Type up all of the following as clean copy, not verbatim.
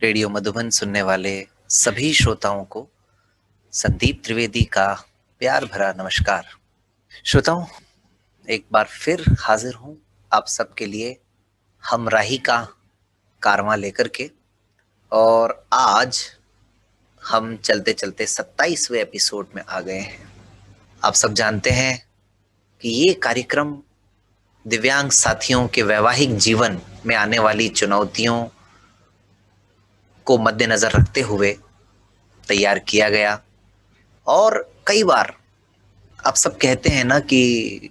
Radio Madhuban सुनने वाले सभी श्रोताओं को संदीप त्रिवेदी का प्यार भरा नमस्कार। श्रोताओं, एक बार फिर हाजिर हूं आप सबके लिए हमराही का कारवां लेकर के। और आज हम चलते चलते 27वें एपिसोड में आ गए हैं। आप सब जानते हैं कि ये कार्यक्रम दिव्यांग साथियों के वैवाहिक जीवन में आने वाली चुनौतियों को मद्देनजर रखते हुए तैयार किया गया। और कई बार आप सब कहते हैं ना कि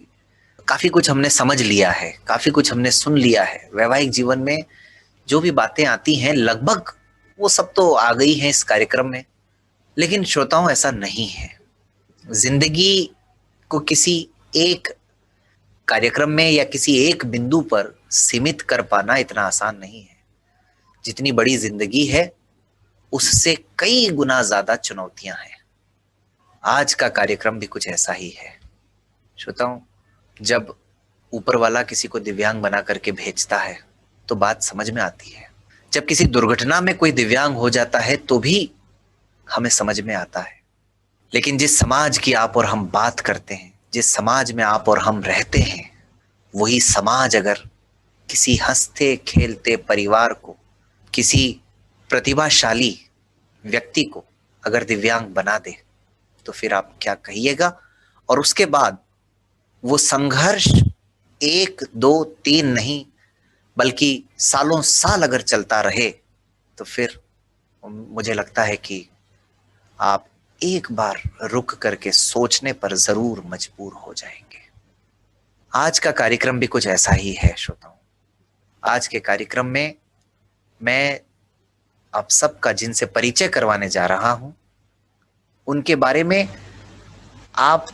काफी कुछ हमने समझ लिया है, काफी कुछ हमने सुन लिया है। वैवाहिक जीवन में जो भी बातें आती हैं लगभग वो सब तो आ गई हैं इस कार्यक्रम में। लेकिन श्रोताओं, ऐसा नहीं है। जिंदगी को किसी एक कार्यक्रम में या किसी एक बिंदु पर सीमित कर पाना इतना आसान नहीं है। जितनी बड़ी जिंदगी है उससे कई गुना ज्यादा चुनौतियां हैं। आज का कार्यक्रम भी कुछ ऐसा ही है। श्रोताओं, जब ऊपर वाला किसी को दिव्यांग बना करके भेजता है तो बात समझ में आती है। जब किसी दुर्घटना में कोई दिव्यांग हो जाता है तो भी हमें समझ में आता है। लेकिन जिस समाज की आप और हम बात करते हैं, जिस समाज में आप और हम रहते हैं, वही समाज अगर किसी हंसते खेलते परिवार को, किसी प्रतिभाशाली व्यक्ति को अगर दिव्यांग बना दे तो फिर आप क्या कहिएगा। और उसके बाद वो संघर्ष 1, 2, 3 नहीं बल्कि सालों साल अगर चलता रहे तो फिर मुझे लगता है कि आप एक बार रुक करके सोचने पर जरूर मजबूर हो जाएंगे। आज का कार्यक्रम भी कुछ ऐसा ही है श्रोताओं। आज के कार्यक्रम में मैं आप सबका जिनसे परिचय करवाने जा रहा हूं उनके बारे में आप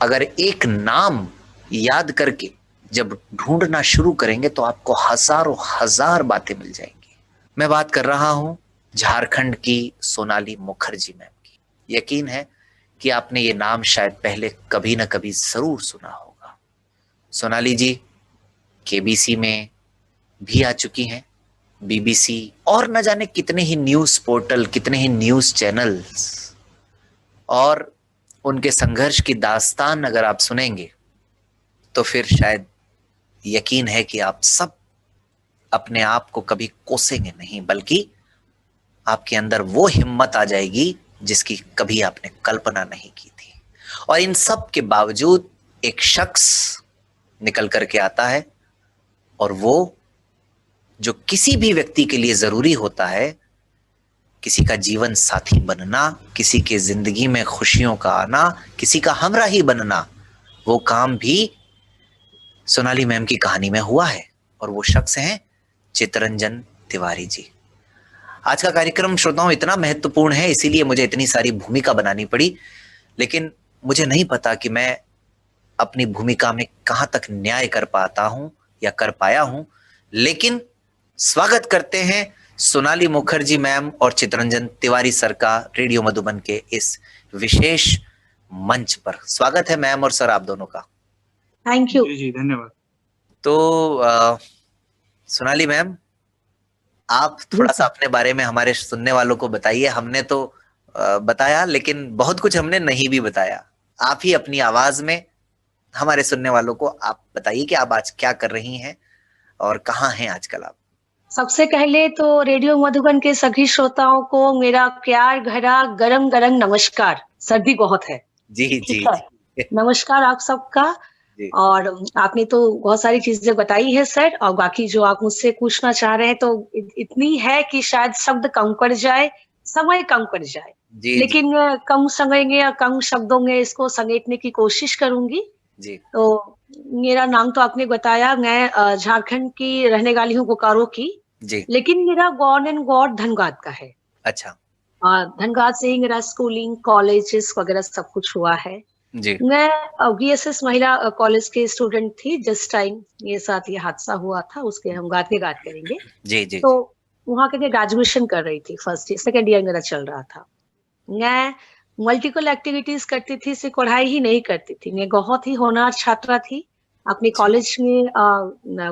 अगर एक नाम याद करके जब ढूंढना शुरू करेंगे तो आपको हजारों हजार बातें मिल जाएंगी। मैं बात कर रहा हूं झारखंड की सोनाली मुखर्जी मैम की। यकीन है कि आपने ये नाम शायद पहले कभी ना कभी जरूर सुना होगा। सोनाली जी केबीसी में भी आ चुकी हैं, बीबीसी और न जाने कितने ही न्यूज पोर्टल, कितने ही न्यूज चैनल्स। और उनके संघर्ष की दास्तान अगर आप सुनेंगे तो फिर शायद यकीन है कि आप सब अपने आप को कभी कोसेंगे नहीं, बल्कि आपके अंदर वो हिम्मत आ जाएगी जिसकी कभी आपने कल्पना नहीं की थी। और इन सब के बावजूद एक शख्स निकल करके आता है और वो जो किसी भी व्यक्ति के लिए जरूरी होता है, किसी का जीवन साथी बनना, किसी के जिंदगी में खुशियों का आना, किसी का हमराही बनना, वो काम भी सोनाली मैम की कहानी में हुआ है। और वो शख्स हैं चितरंजन तिवारी जी। आज का कार्यक्रम श्रोताओं इतना महत्वपूर्ण है, इसीलिए मुझे इतनी सारी भूमिका बनानी पड़ी। लेकिन मुझे नहीं पता कि मैं अपनी भूमिका में कहां तक न्याय कर पाता हूं या कर पाया हूं। लेकिन स्वागत करते हैं सोनाली मुखर्जी मैम और चितरंजन तिवारी सर का रेडियो मधुबन के इस विशेष मंच पर। स्वागत है मैम और सर आप दोनों का। Thank you. जी धन्यवाद। तो सोनाली मैम, आप थोड़ा सा अपने बारे में हमारे सुनने वालों को बताइए। हमने तो बताया, लेकिन बहुत कुछ हमने नहीं भी बताया। आप ही अपनी आवाज में हमारे सुनने वालों को आप बताइए कि आप आज क्या कर रही हैं और कहाँ हैं आजकल आप। सबसे पहले तो रेडियो मधुबन के सभी श्रोताओं को मेरा प्यार भरा गरम गरम नमस्कार। सर्दी बहुत है। जी जी ठीक है, जी। नमस्कार आप सबका। और आपने तो बहुत सारी चीजें बताई है सर, और बाकी जो आप मुझसे पूछना चाह रहे हैं तो इतनी है कि शायद शब्द कम पड़ जाए, समय कम पड़ जाए। लेकिन कम समय में या कम शब्दों में इसको समेटने की कोशिश करूंगी। जी। तो मेरा नाम तो आपने बताया, मैं झारखंड की रहने वाली हूँ, बोकारो की। जी। लेकिन मेरा बॉर्न एंड गॉड धनबाद का है। अच्छा। धनबाद से ही मेरा स्कूलिंग, कॉलेजेस वगैरह सब कुछ हुआ है। जी। मैं बीएसएस महिला कॉलेज के स्टूडेंट थी जिस टाइम मेरे साथ ये हादसा हुआ था, उसके हम बात करेंगे। जी जी। तो वहाँ के ग्रेजुएशन कर रही थी, फर्स्ट ईयर, सेकेंड ईयर मेरा चल रहा था। मैं मल्टीपल एक्टिविटीज करती थी, सिर्फ पढ़ाई ही नहीं करती थी। मैं बहुत ही होनहार छात्रा थी। अपने कॉलेज में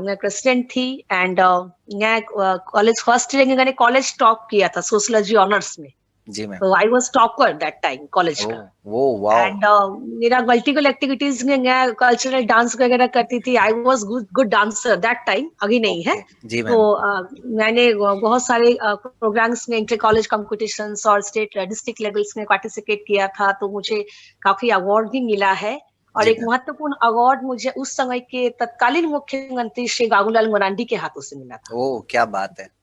मैं प्रेसिडेंट थी एंड मैं कॉलेज फर्स्ट ईयर में मैंने कॉलेज टॉप किया था सोशियोलॉजी ऑनर्स में। जी मैम। तो I was topper that time college का। वो वाओ। एंड मेरा मल्टीपल एक्टिविटीज में मैं कल्चरल डांस वगैरह करती थी। I was good dancer that time, अभी नहीं है। जी तो मैम। मैंने बहुत सारे प्रोग्राम्स में इंटर कॉलेज कॉम्पिटिशन्स और स्टेट डिस्ट्रिक्ट लेवल्स में पार्टिसिपेट किया था, तो मुझे काफी अवार्ड भी मिला है। और जी एक मैम। महत्वपूर्ण अवार्ड मुझे उस समय के तत्कालीन मुख्यमंत्री श्री बाबूलाल मरांडी के हाथों से मिला था। ओ क्या बात है।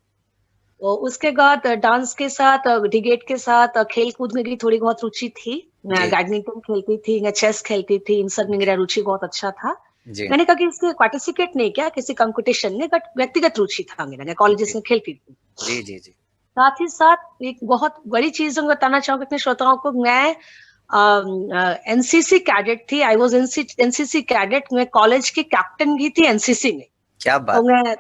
तो उसके बाद डांस के साथ, डिबेट के साथ, खेल कूद में भी थोड़ी बहुत रुचि थी। मैं जी बैडमिंटन खेलती थी, मैं चेस खेलती थी, इन सब में मेरा रुचि बहुत अच्छा था। जी मैंने कभी इसके पार्टिसिपेट नहीं किया किसी कंपटीशन में, बट व्यक्तिगत रुचि था मेरा, मैं कॉलेजेस जी में खेलती थी। जी जी जी। साथ ही साथ एक बहुत बड़ी चीज मैं बताना चाहूंगी अपने श्रोताओं को, मैं एनसीसी कैडेट थी। आई वाज एनसीसी कैडेट, मैं कॉलेज की कैप्टन भी थी एनसीसी में। क्या तो बात। मैं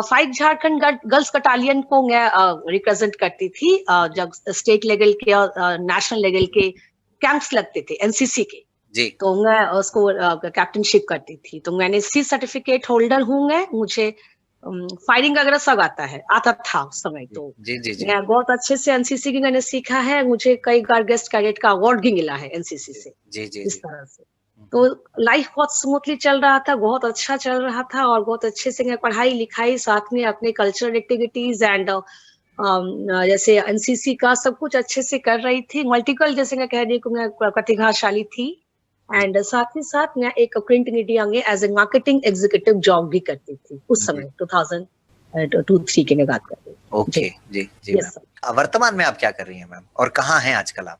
5 झारखंड गर्ल्स बटालियन को मैं रिप्रेजेंट करती थी जब स्टेट लेवल के और नेशनल लेवल के कैंप्स लगते थे एनसीसी के। जी तो मैं उसको कैप्टनशिप करती थी। तो मैंने सी सर्टिफिकेट होल्डर हूँ मैं। मुझे फायरिंग वगैरह सब आता था उस समय। तो जी जी जी मैं बहुत अच्छे से एनसीसी की मैंने सीखा है। मुझे कई बार गेस्ट कैडेट का अवार्ड भी मिला है एनसीसी से, जी जी इस जी। तरह से। तो लाइफ बहुत स्मूथली चल रहा था, बहुत अच्छा चल रहा था, और बहुत अच्छे से मैं पढ़ाई लिखाई साथ में अपने कल्चरल एक्टिविटीज एंड जैसे एनसीसी का सब कुछ अच्छे से कर रही थी। मल्टीपल जैसे मैं कह रही हूँ, मैं प्रतिभाशाली थी। जी एंड साथ ही साथ मैं एक प्रिंट मीडिया में as a marketing executive job भी करती थी उस जी। समय, 2002-3 की मैं बात कर रही हूँ जी। ओके जी जी यस सर। मैम। वर्तमान में आप क्या कर रही हैं मैम, और कहाँ हैं आजकल आप?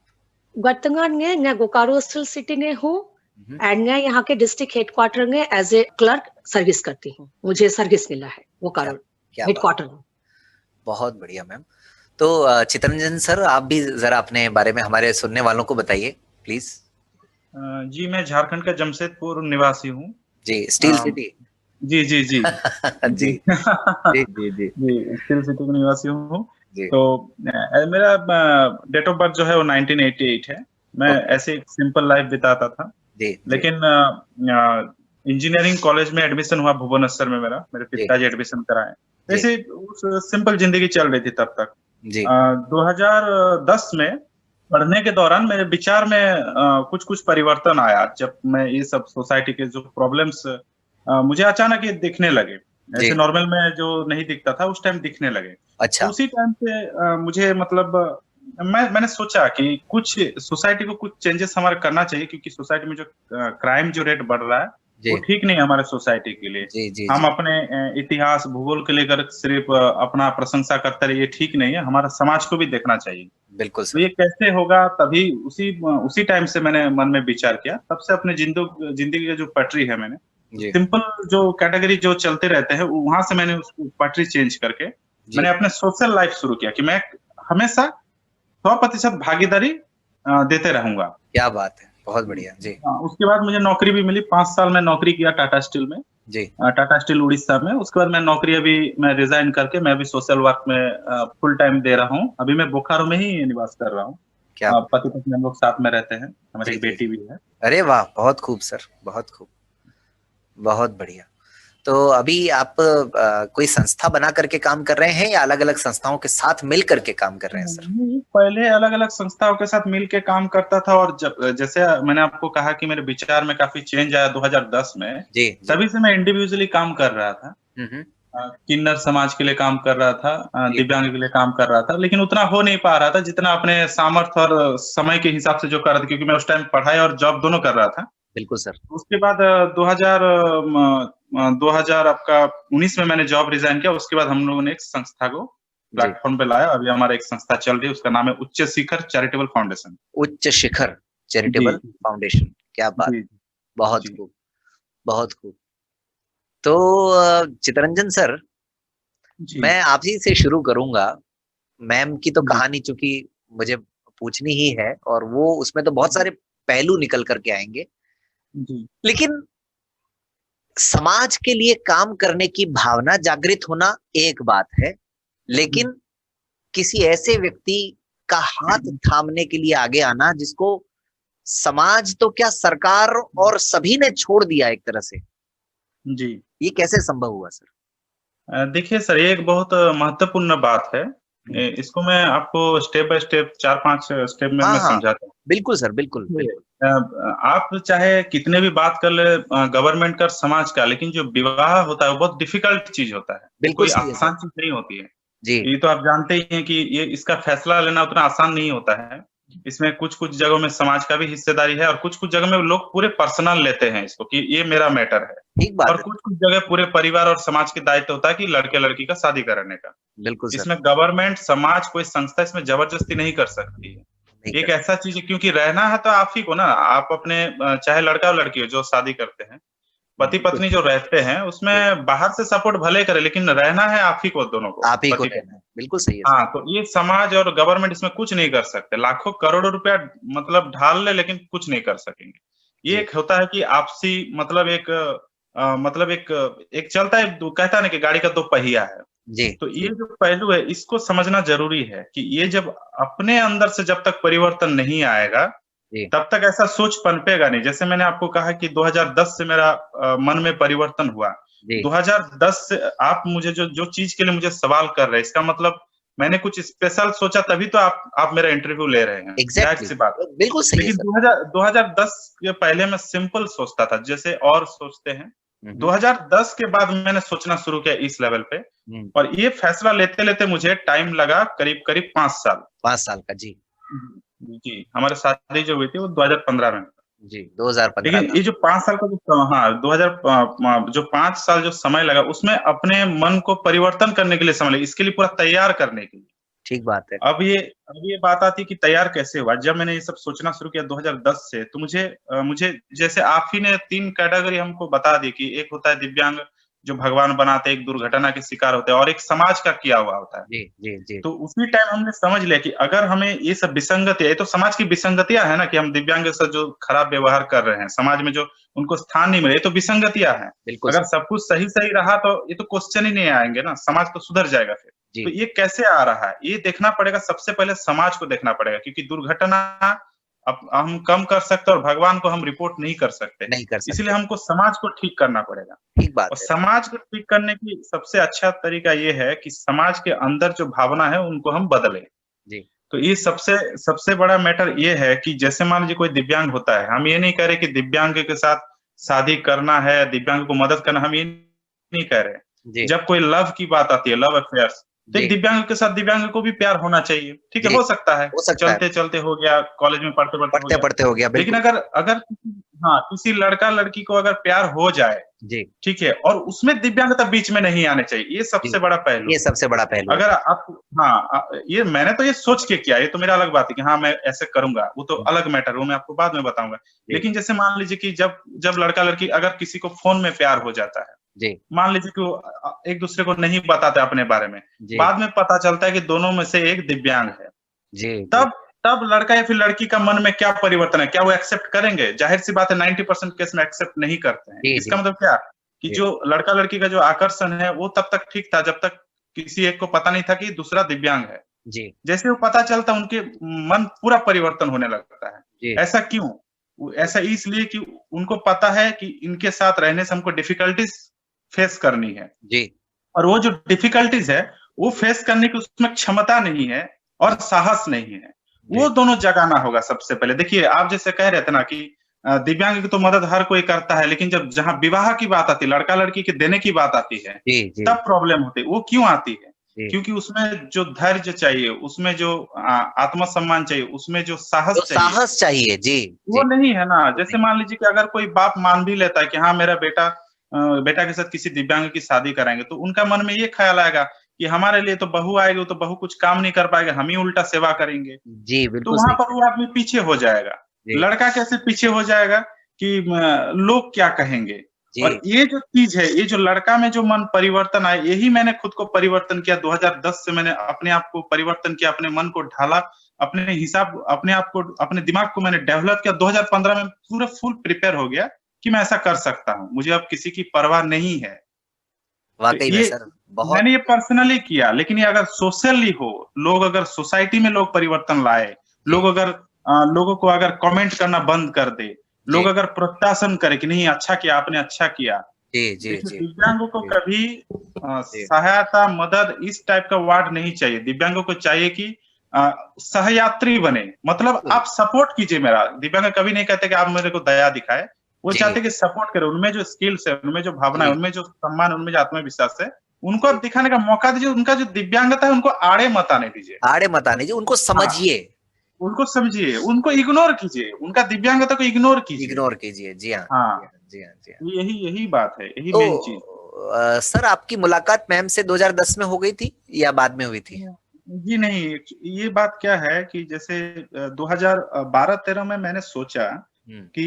वर्तमान में मैं बोकारो स्टील सिटी में हूँ हम्म, एंड मैं यहाँ के डिस्ट्रिक्ट हेडक्वार्टर में एज ए क्लर्क सर्विस करती हूँ। मुझे सर्विस मिला है क्या बोकारो क्या बात। हेडक्वार्टर में। बहुत बढ़िया मैम। तो चितरंजन सर, आप भी जरा अपने बारे में हमारे सुनने वालों को बताइए प्लीज। जी, मैं झारखंड का जमशेदपुर निवासी हूँ। जी, स्टील सिटी। जी जी जी जी जी जी जी जी जी, स्टील सिटी का निवासी हूँ। जी। तो मेरा डेट ऑफ बर्थ जो है वो 1988 है। मैं ओके। ऐसे एक सिंपल लाइफ बिताता था। जी जी लेकिन इंजीनियरिंग कॉलेज में एडमिशन हुआ भुवनेश्वर में, मेरे जी पिताजी एडमिशन कराए। जी वैसे उस सिंपल जिंदगी चल रही थी तब तक। जी 2010 में पढ़ने के दौरान मेरे विचार में कुछ कुछ परिवर्तन आया, जब मैं ये सब सोसाइटी के जो प्रॉब्लम्स मुझे अचानक ये दिखने लगे। जी। ऐसे नॉर्मल में जो नहीं दिखता था उस टाइम दिखने लगे। तो अच्छा। उसी टाइम पे मुझे मतलब मैंने सोचा कि कुछ सोसाइटी को कुछ चेंजेस हमारे करना चाहिए, क्योंकि सोसाइटी में जो क्राइम जो रेट बढ़ रहा है वो जी ठीक नहीं है हमारे सोसाइटी के लिए। जी जी हम जी। अपने इतिहास भूगोल के लेकर सिर्फ अपना प्रशंसा करते रहिए, ठीक नहीं है। हमारा समाज को भी देखना चाहिए। बिल्कुल तो सर। ये कैसे होगा, तभी उसी टाइम से मैंने मन में विचार किया। तब से अपने जिंदगी का जो पटरी है, मैंने जी सिंपल जो कैटेगरी जो चलते रहते हैं वहां से मैंने उसको पटरी चेंज करके जी। मैंने अपने सोशल लाइफ शुरू किया कि मैं हमेशा 100% भागीदारी देते रहूंगा। क्या बात है, बहुत बढ़िया। जी उसके बाद मुझे नौकरी भी मिली। 5 साल मैं नौकरी किया टाटा स्टील में, जी। टाटा स्टील उड़ीसा में। उसके बाद मैं नौकरी अभी मैं रिजाइन करके मैं भी सोशल वर्क में फुल टाइम दे रहा हूँ। अभी मैं बोकारो में ही निवास कर रहा हूँ। क्या। पति पत्नी हम लोग साथ में रहते हैं, हमारी जी एक जी बेटी जी। भी है। अरे वाह, बहुत खूब सर, बहुत खूब, बहुत बढ़िया। तो अभी आप कोई संस्था बना करके काम कर रहे हैं, या अलग अलग संस्थाओं के साथ मिल करके काम कर रहे हैं सर? पहले अलग अलग संस्थाओं के साथ मिल के काम करता था, और जब जैसे मैंने आपको कहा कि मेरे विचार में काफी चेंज आया 2010 में, जी जी। तभी से मैं इंडिविजुअली काम कर रहा था। हम्म। किन्नर समाज के लिए काम कर रहा था, जी दिव्यांग के लिए काम कर रहा था, लेकिन उतना हो नहीं पा रहा था जितना अपने सामर्थ्य और समय के हिसाब से जो कर रहा था, क्योंकि मैं उस टाइम पढ़ाई और जॉब दोनों कर रहा था। बिल्कुल सर। उसके बाद 2000 आपका 19 में मैंने जॉब रिजाइन किया। उसके बाद हम लोगों ने एक संस्था को जी। प्लेटफॉर्म पे लाया। अभी हमारा एक संस्था चल रही है, उसका नाम है उच्च शिखर चैरिटेबल फाउंडेशन। उच्च शिखर चैरिटेबल जी फाउंडेशन। क्या बात। जी बहुत जी खूब, बहुत खूब। तो चितरंजन सर, जी मैं आप ही से शुरू करूंगा। मैम की तो जी कहानी चूंकि मुझे पूछनी ही है, और वो उसमें तो बहुत सारे पहलू निकल करके आएंगे, जी लेकिन समाज के लिए काम करने की भावना जागृत होना एक बात है, जी लेकिन किसी ऐसे व्यक्ति का हाथ थामने के लिए आगे आना जिसको समाज तो क्या, सरकार और सभी ने छोड़ दिया एक तरह से, जी। ये कैसे संभव हुआ सर? देखिए सर, ये एक बहुत महत्वपूर्ण बात है। इसको मैं आपको स्टेप बाय स्टेप 4-5 स्टेप में हाँ, मैं हाँ। समझाता हूँ। बिल्कुल सर, बिल्कुल, बिल्कुल। आप चाहे कितने भी बात कर ले गवर्नमेंट का, समाज का, लेकिन जो विवाह होता है वो बहुत डिफिकल्ट चीज होता है। ये बिल्कुल कोई सही है आसान सर। चीज नहीं होती है। जी, ये तो आप जानते ही हैं कि ये इसका फैसला लेना उतना आसान नहीं होता है। इसमें कुछ-कुछ जगहों में समाज का भी हिस्सेदारी है और कुछ-कुछ जगह में लोग पूरे पर्सनल लेते हैं इसको कि ये मेरा मैटर है। ठीक बात और है। कुछ-कुछ जगह पूरे परिवार और समाज के दायित्व होता है कि लड़के-लड़की का शादी कराने का। बिल्कुल सर, इसमें गवर्नमेंट, समाज, कोई संस्था इसमें जबरदस्ती नहीं कर सकती है। नहीं एक कर ऐसा चीज़ है, क्योंकि रहना है तो आप ही को ना, आप अपने चाहे लड़का और लड़की हो जो शादी करते हैं, बिल्कुल, पति-पत्नी जो रहते हैं जी, उसमें बाहर से सपोर्ट भले करे, लेकिन रहना है आप ही को, दोनों को, आप ही को रहना पति-पत्नी। है। बिल्कुल सही है हाँ, सर। तो ये समाज और गवर्नमेंट इसमें कुछ नहीं कर सकते। लाखों करोड़ों रुपया मतलब ढाल ले, लेकिन कुछ नहीं कर सकेंगे। ये जी, एक होता है कि आपसी मतलब मतलब एक चलता है, कहता है ना कि गाड़ी का 2 पहिया है। जी, तो ये जी, जो पहलू है इसको समझना ज़रूरी है कि ये जब अपने अंदर से जब तक परिवर्तन नहीं आएगा, जी, तब तक ऐसा सोच पनपेगा नहीं। जैसे मैंने आपको कहा कि 2010 से मेरा मन में परिवर्तन हुआ। जी। 2010 से आप मुझे जो चीज़ के लिए मुझे सवाल कर रहे हैं, इसका मतलब मैंने कुछ स्पेशल सोचा, तभी तो आप मेरा इंटरव्यू ले रहे हैं, एग्ज़ैक्टली ज़ाहिर-सी बात है। बिल्कुल सही है लेकिन सर। 2010 के पहले मैं सिंपल सोचता था, जैसे और सोचते हैं। हुँ, हुँ, 2010 के बाद मैंने सोचना शुरू किया इस लेवल पे, हुँ। और ये फैसला लेते-लेते मुझे टाइम लगा करीब-करीब 5 साल। 5 साल का, जी, जी, हमारी शादी जो हुई थी वो 2015 में। जी, 2015 लेकिन का। ये जो 5 साल का जो हाँ, 2000 जो 5 साल जो समय लगा, उसमें अपने मन को परिवर्तन करने के लिए समय लगा, इसके लिए पूरा तैयार करने के लिए। ठीक बात है। अब ये बात आती है कि तैयार कैसे हुआ? जब मैंने ये सब सोचना शुरू किया 2010 से, तो मुझे जैसे आप ही ने 3 कैटेगरी हमको बता दी कि एक होता है दिव्यांग, जो भगवान बनाते हैं, एक दुर्घटना के शिकार होते हैं, और एक समाज का किया हुआ होता है। जी, जी, जी। तो उसी टाइम हमने समझ लिया कि अगर हमें ये सब विसंगति है, ये तो समाज की विसंगतियाँ है ना, कि हम दिव्यांग के साथ जो खराब व्यवहार कर रहे हैं, समाज में जो उनको स्थान नहीं मिले, ये तो विसंगतियाँ हैं। बिल्कुल अगर सर। सब कुछ सही-सही रहा तो ये तो क्वेश्चन ही नहीं आएँगे ना, समाज तो सुधर जाएगा फिर। तो जी, ये कैसे आ रहा है? ये देखना पड़ेगा, सबसे पहले समाज को देखना पड़ेगा, क्योंकि दुर्घटना अब हम कम कर सकते हैं और भगवान को हम रिपोर्ट नहीं कर सकते। नहीं कर इसलिए सकते। हमको समाज को ठीक करना पड़ेगा। ठीक बात और है। समाज को ठीक करने की सबसे अच्छा तरीका ये है कि समाज के अंदर जो भावना है उनको हम बदलें। जी, तो ये सबसे सबसे बड़ा मैटर ये है कि जैसे मान लीजिए कोई दिव्यांग होता है, हम ये नहीं कह रहे कि दिव्यांग के साथ शादी करना है, दिव्यांग को मदद करना, हम ये नहीं कह रहे। जी, जब कोई लव की बात आती है, लव अफेयर्स, तो एक जी, दिव्यांग के साथ दिव्यांग को भी प्यार होना चाहिए। ठीक है, जी, हो सकता है, हो सकता है। चलते-चलते हो गया, कॉलेज में पढ़ते-पढ़ते हो गया। पढ़ते-पढ़ते हो गया, लेकिन बिल्कुल। अगर अगर हाँ, किसी लड़का-लड़की को अगर प्यार हो जाए, जी, ठीक है, और उसमें दिव्यांगता बीच में नहीं आने चाहिए, ये जी। सबसे बड़ा पहलू ये है। सबसे बड़ा पहलू है। अगर आप हाँ, ये मैंने तो ये सोच के किया, ये तो मेरा अलग बात है कि हाँ, मैं ऐसे करूँगा, वो तो हुँ, अलग मैटर है, वो मैं आपको बाद में बताऊँगा। जी, लेकिन जैसे मान लीजिए कि जब जब लड़का-लड़की अगर किसी को फ़ोन में प्यार हो जाता है, जी, मान लीजिए कि वो एक-दूसरे को नहीं बताते अपने बारे में, जी, बाद में पता चलता है कि दोनों में से एक दिव्यांग है। जी, जी, तब तब लड़का या फिर लड़की का मन में क्या परिवर्तन है? क्या वो एक्सेप्ट करेंगे? ज़ाहिर-सी बात है, 90% केस में एक्सेप्ट नहीं करते हैं। जी, इसका जी, मतलब क्या? कि जी, जो लड़का-लड़की का जो आकर्षण है, वो तब तक ठीक था जब तक किसी एक को पता नहीं था कि दूसरा दिव्यांग है। जी, जैसे वो पता चलता, उनके मन पूरा परिवर्तन होने लगता है। जी, ऐसा क्यों? ऐसा इसलिए कि उनको पता है कि इनके साथ रहने से हमको डिफिकल्टीज़ फेस करनी है। जी, और वो जो डिफिकल्टीज़ है, वो फेस करने की उसमें क्षमता नहीं है और साहस नहीं है। वो जी, दोनों जगाना होगा सबसे पहले। देखिए, आप जैसे कह रहे थे ना कि दिव्यांग की तो मदद हर कोई करता है, लेकिन जब जहाँ विवाह की बात आती है, लड़का-लड़की के देने की बात आती है, जी, जी, तब प्रॉब्लम होती है। वो क्यों आती है? जी। क्योंकि उसमें जो धैर्य चाहिए, उसमें जो आत्मसम्मान चाहिए, उसमें जो जो साहस चाहिए, साहस चाहिए, जी, वो जी, नहीं है ना। वो जैसे नहीं। मान लीजिए कि अगर कोई बाप मान भी लेता है कि हाँ, मेरा बेटा के साथ किसी दिव्यांग की शादी कराएँगे, तो उनका मन में ये ख़्याल आएगा कि हमारे लिए तो बहू आएगी, तो बहू कुछ काम नहीं कर पाएगा, हम ही उल्टा सेवा करेंगे। जी, तो बिल्कुल वहाँ सही पर कह वो आदमी पीछे हो जाएगा। रहे हैं। जी, लड़का कैसे पीछे हो जाएगा कि लोग क्या कहेंगे? और जी, ये जो चीज़ है, ये जो लड़का में जो मन परिवर्तन आया, यही मैंने खुद को परिवर्तन किया। 2010 से मैंने अपने आप को परिवर्तन किया, अपने मन को ढाला, अपने आप को, अपने दिमाग को मैंने डेवलप किया। 2015 में पूरा फुल प्रिपेयर हो गया कि मैं ऐसा कर सकता हूँ। मुझे अब किसी की परवाह नहीं है। तो वाक़ई में ये सर बहुत मैंने ये पर्सनली किया, लेकिन ये अगर सोशली हो, लोग अगर सोसाइटी में लोग परिवर्तन लाए, जी, लोगों को अगर कमेंट करना बंद कर दे, लोग जी, अगर प्रोत्साहन करें कि नहीं अच्छा किया, आपने अच्छा किया, जी जी देखिए जी दिव्यांगों को जी, कभी जी, सहायता मदद इस टाइप का वर्ड नहीं चाहिए। दिव्यांगों को चाहिए कि सहयात्री बने, मतलब बिल्कुल, आप सपोर्ट कीजिए मेरा। दिव्यांग कभी नहीं कहते कि आप मेरे को दया दिखाए, वो जी, चाहते कि सपोर्ट करें। उनमें जो स्किल्स है, उनमें जो भावना है, जी, उनमें जो सम्मान है, उनमें जो आत्मविश्वास है, उनको जी। आप दिखाने का मौका दीजिए। उनका जो दिव्यांगता है उनको आड़े मत आने दीजिए। आड़े मत आने दीजिए, उनको हाँ, समझिए, उनको समझिए, उनको इग्नोर कीजिए, उनका दिव्यांगता को इग्नोर कीजिए। इग्नोर कीजिए। जी हाँ, जी हाँ, हाँ, जी हाँ, जी हाँ। यही यही बात है, यही तो मेन चीज। सर आपकी मुलाकात मैम से 2010 में हो गई थी या बाद में हुई थी? जी नहीं, ये बात क्या है कि जैसे 2012-13 में मैंने सोचा हम्म, कि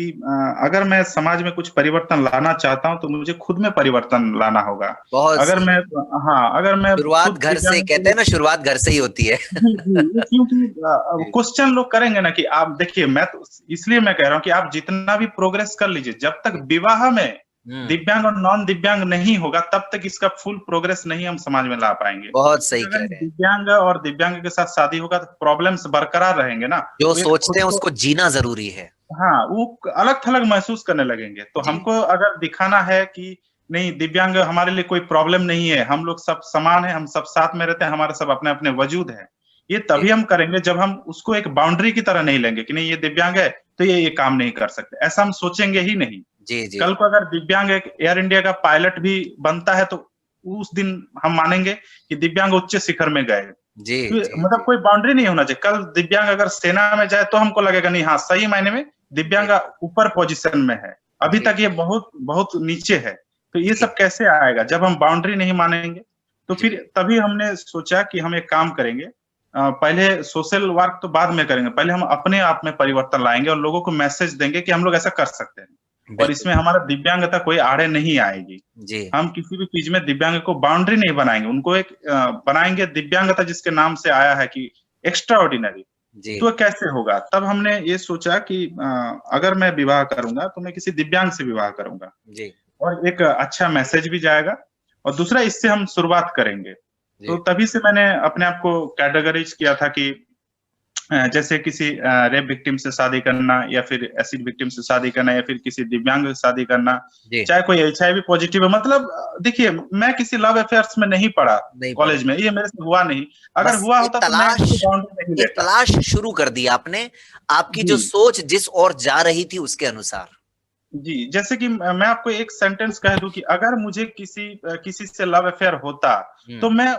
अगर मैं समाज में कुछ परिवर्तन लाना चाहता हूँ तो मुझे खुद में परिवर्तन लाना होगा। बहुत अगर सही। मैं हाँ, अगर मैं शुरुआत खुद घर से, दिव्यांग को कहते हैं ना, शुरुआत घर से ही होती है। जी, जी, ये क्योंकि जी, क्वेश्चन लोग करेंगे ना कि आप देखिए, मैं तो इसलिए मैं कह रहा हूँ कि आप जितना भी प्रोग्रेस कर लीजिए, जब तक जी, विवाह में हम्म, दिव्यांग और नॉन दिव्यांग नहीं होगा, तब तक इसका फुल प्रोग्रेस नहीं हम समाज में ला पाएंगे। बहुत फिर सही अगर कह एक रहे हैं। दिव्यांग और दिव्यांग के साथ शादी होगा तो प्रॉब्लम्स बरकरार रहेंगे ना, जो वो एक सोचते खुद हैं को उसको जीना जरूरी है। हाँ, वो अलग-थलग महसूस करने लगेंगे। तो जी, हमको अगर दिखाना है कि नहीं, दिव्यांग हमारे लिए कोई प्रॉब्लम नहीं है, हम लोग सब समान हैं, हम सब साथ में रहते हैं, हमारे सब अपने-अपने वजूद हैं। ये जी, तभी हम करेंगे जब हम उसको एक बाउंड्री की तरह नहीं लेंगे कि नहीं ये दिव्यांग है, तो ये काम नहीं कर सकते। ऐसा हम सोचेंगे ही नहीं। जी, जी, कल को अगर दिव्यांग एक एयर इंडिया का पायलट भी बनता है तो उस दिन हम मानेंगे कि दिव्यांग उच्च शिखर में गए। जी, तो जी, मतलब जी, कोई बाउंड्री नहीं होना चाहिए। कल दिव्यांग अगर सेना में जाए तो हमको लगेगा नहीं, हाँ, सही मायने में जी, दिव्यांग ऊपर पोजीशन में है। अभी जी, तक ये बहुत बहुत नीचे है। तो ये जी, सब कैसे आएगा जब हम बाउंड्री नहीं मानेंगे? तो जी, फिर तभी हमने सोचा कि हम एक काम करेंगे। पहले सोशल वर्क तो बाद में करेंगे। पहले हम अपने आप में परिवर्तन लाएँगे और लोगों को मैसेज देंगे कि हम लोग ऐसा कर सकते हैं। और बिल्कुल, इसमें हमारा दिव्यांगता कोई आड़े नहीं आएगी। जी, हम किसी भी चीज़ में दिव्यांग को बाउंड्री नहीं बनाएँगे, उनको एक बनाएँगे दिव्यांगता जिसके नाम से आया है कि एक्स्ट्रा ऑर्डिनरी। जी, तो कैसे होगा? तब हमने ये सोचा कि अगर मैं विवाह करूँगा तो मैं किसी दिव्यांग से विवाह करूँगा जी, और एक अच्छा मैसेज भी जाएगा और दूसरा इससे हम शुरुआत करेंगे। तो जी, तभी से मैंने अपने आप को कैटेगराइज़ किया था कि जैसे किसी रेप विक्टिम से शादी करना या फिर एसिड विक्टिम से शादी करना या फिर किसी दिव्यांग से शादी करना, जी, चाहे कोई एचआईवी पॉजिटिव है, मतलब देखिए मैं किसी लव अफेयर्स में नहीं पड़ा नहीं पड़े। कॉलेज में, ये मेरे से हुआ नहीं। अगर बस हुआ होता तो मैं इसको बाउंड्री नहीं एक लेता। तलाश शुरू कर दी आपने, आपकी जी। जो सोच जिस ओर जा रही थी उसके अनुसार। जी, जैसे कि मैं आपको एक सेंटेंस कह दूँ कि अगर मुझे किसी से लव अफेयर होता, तो हुँ, मैं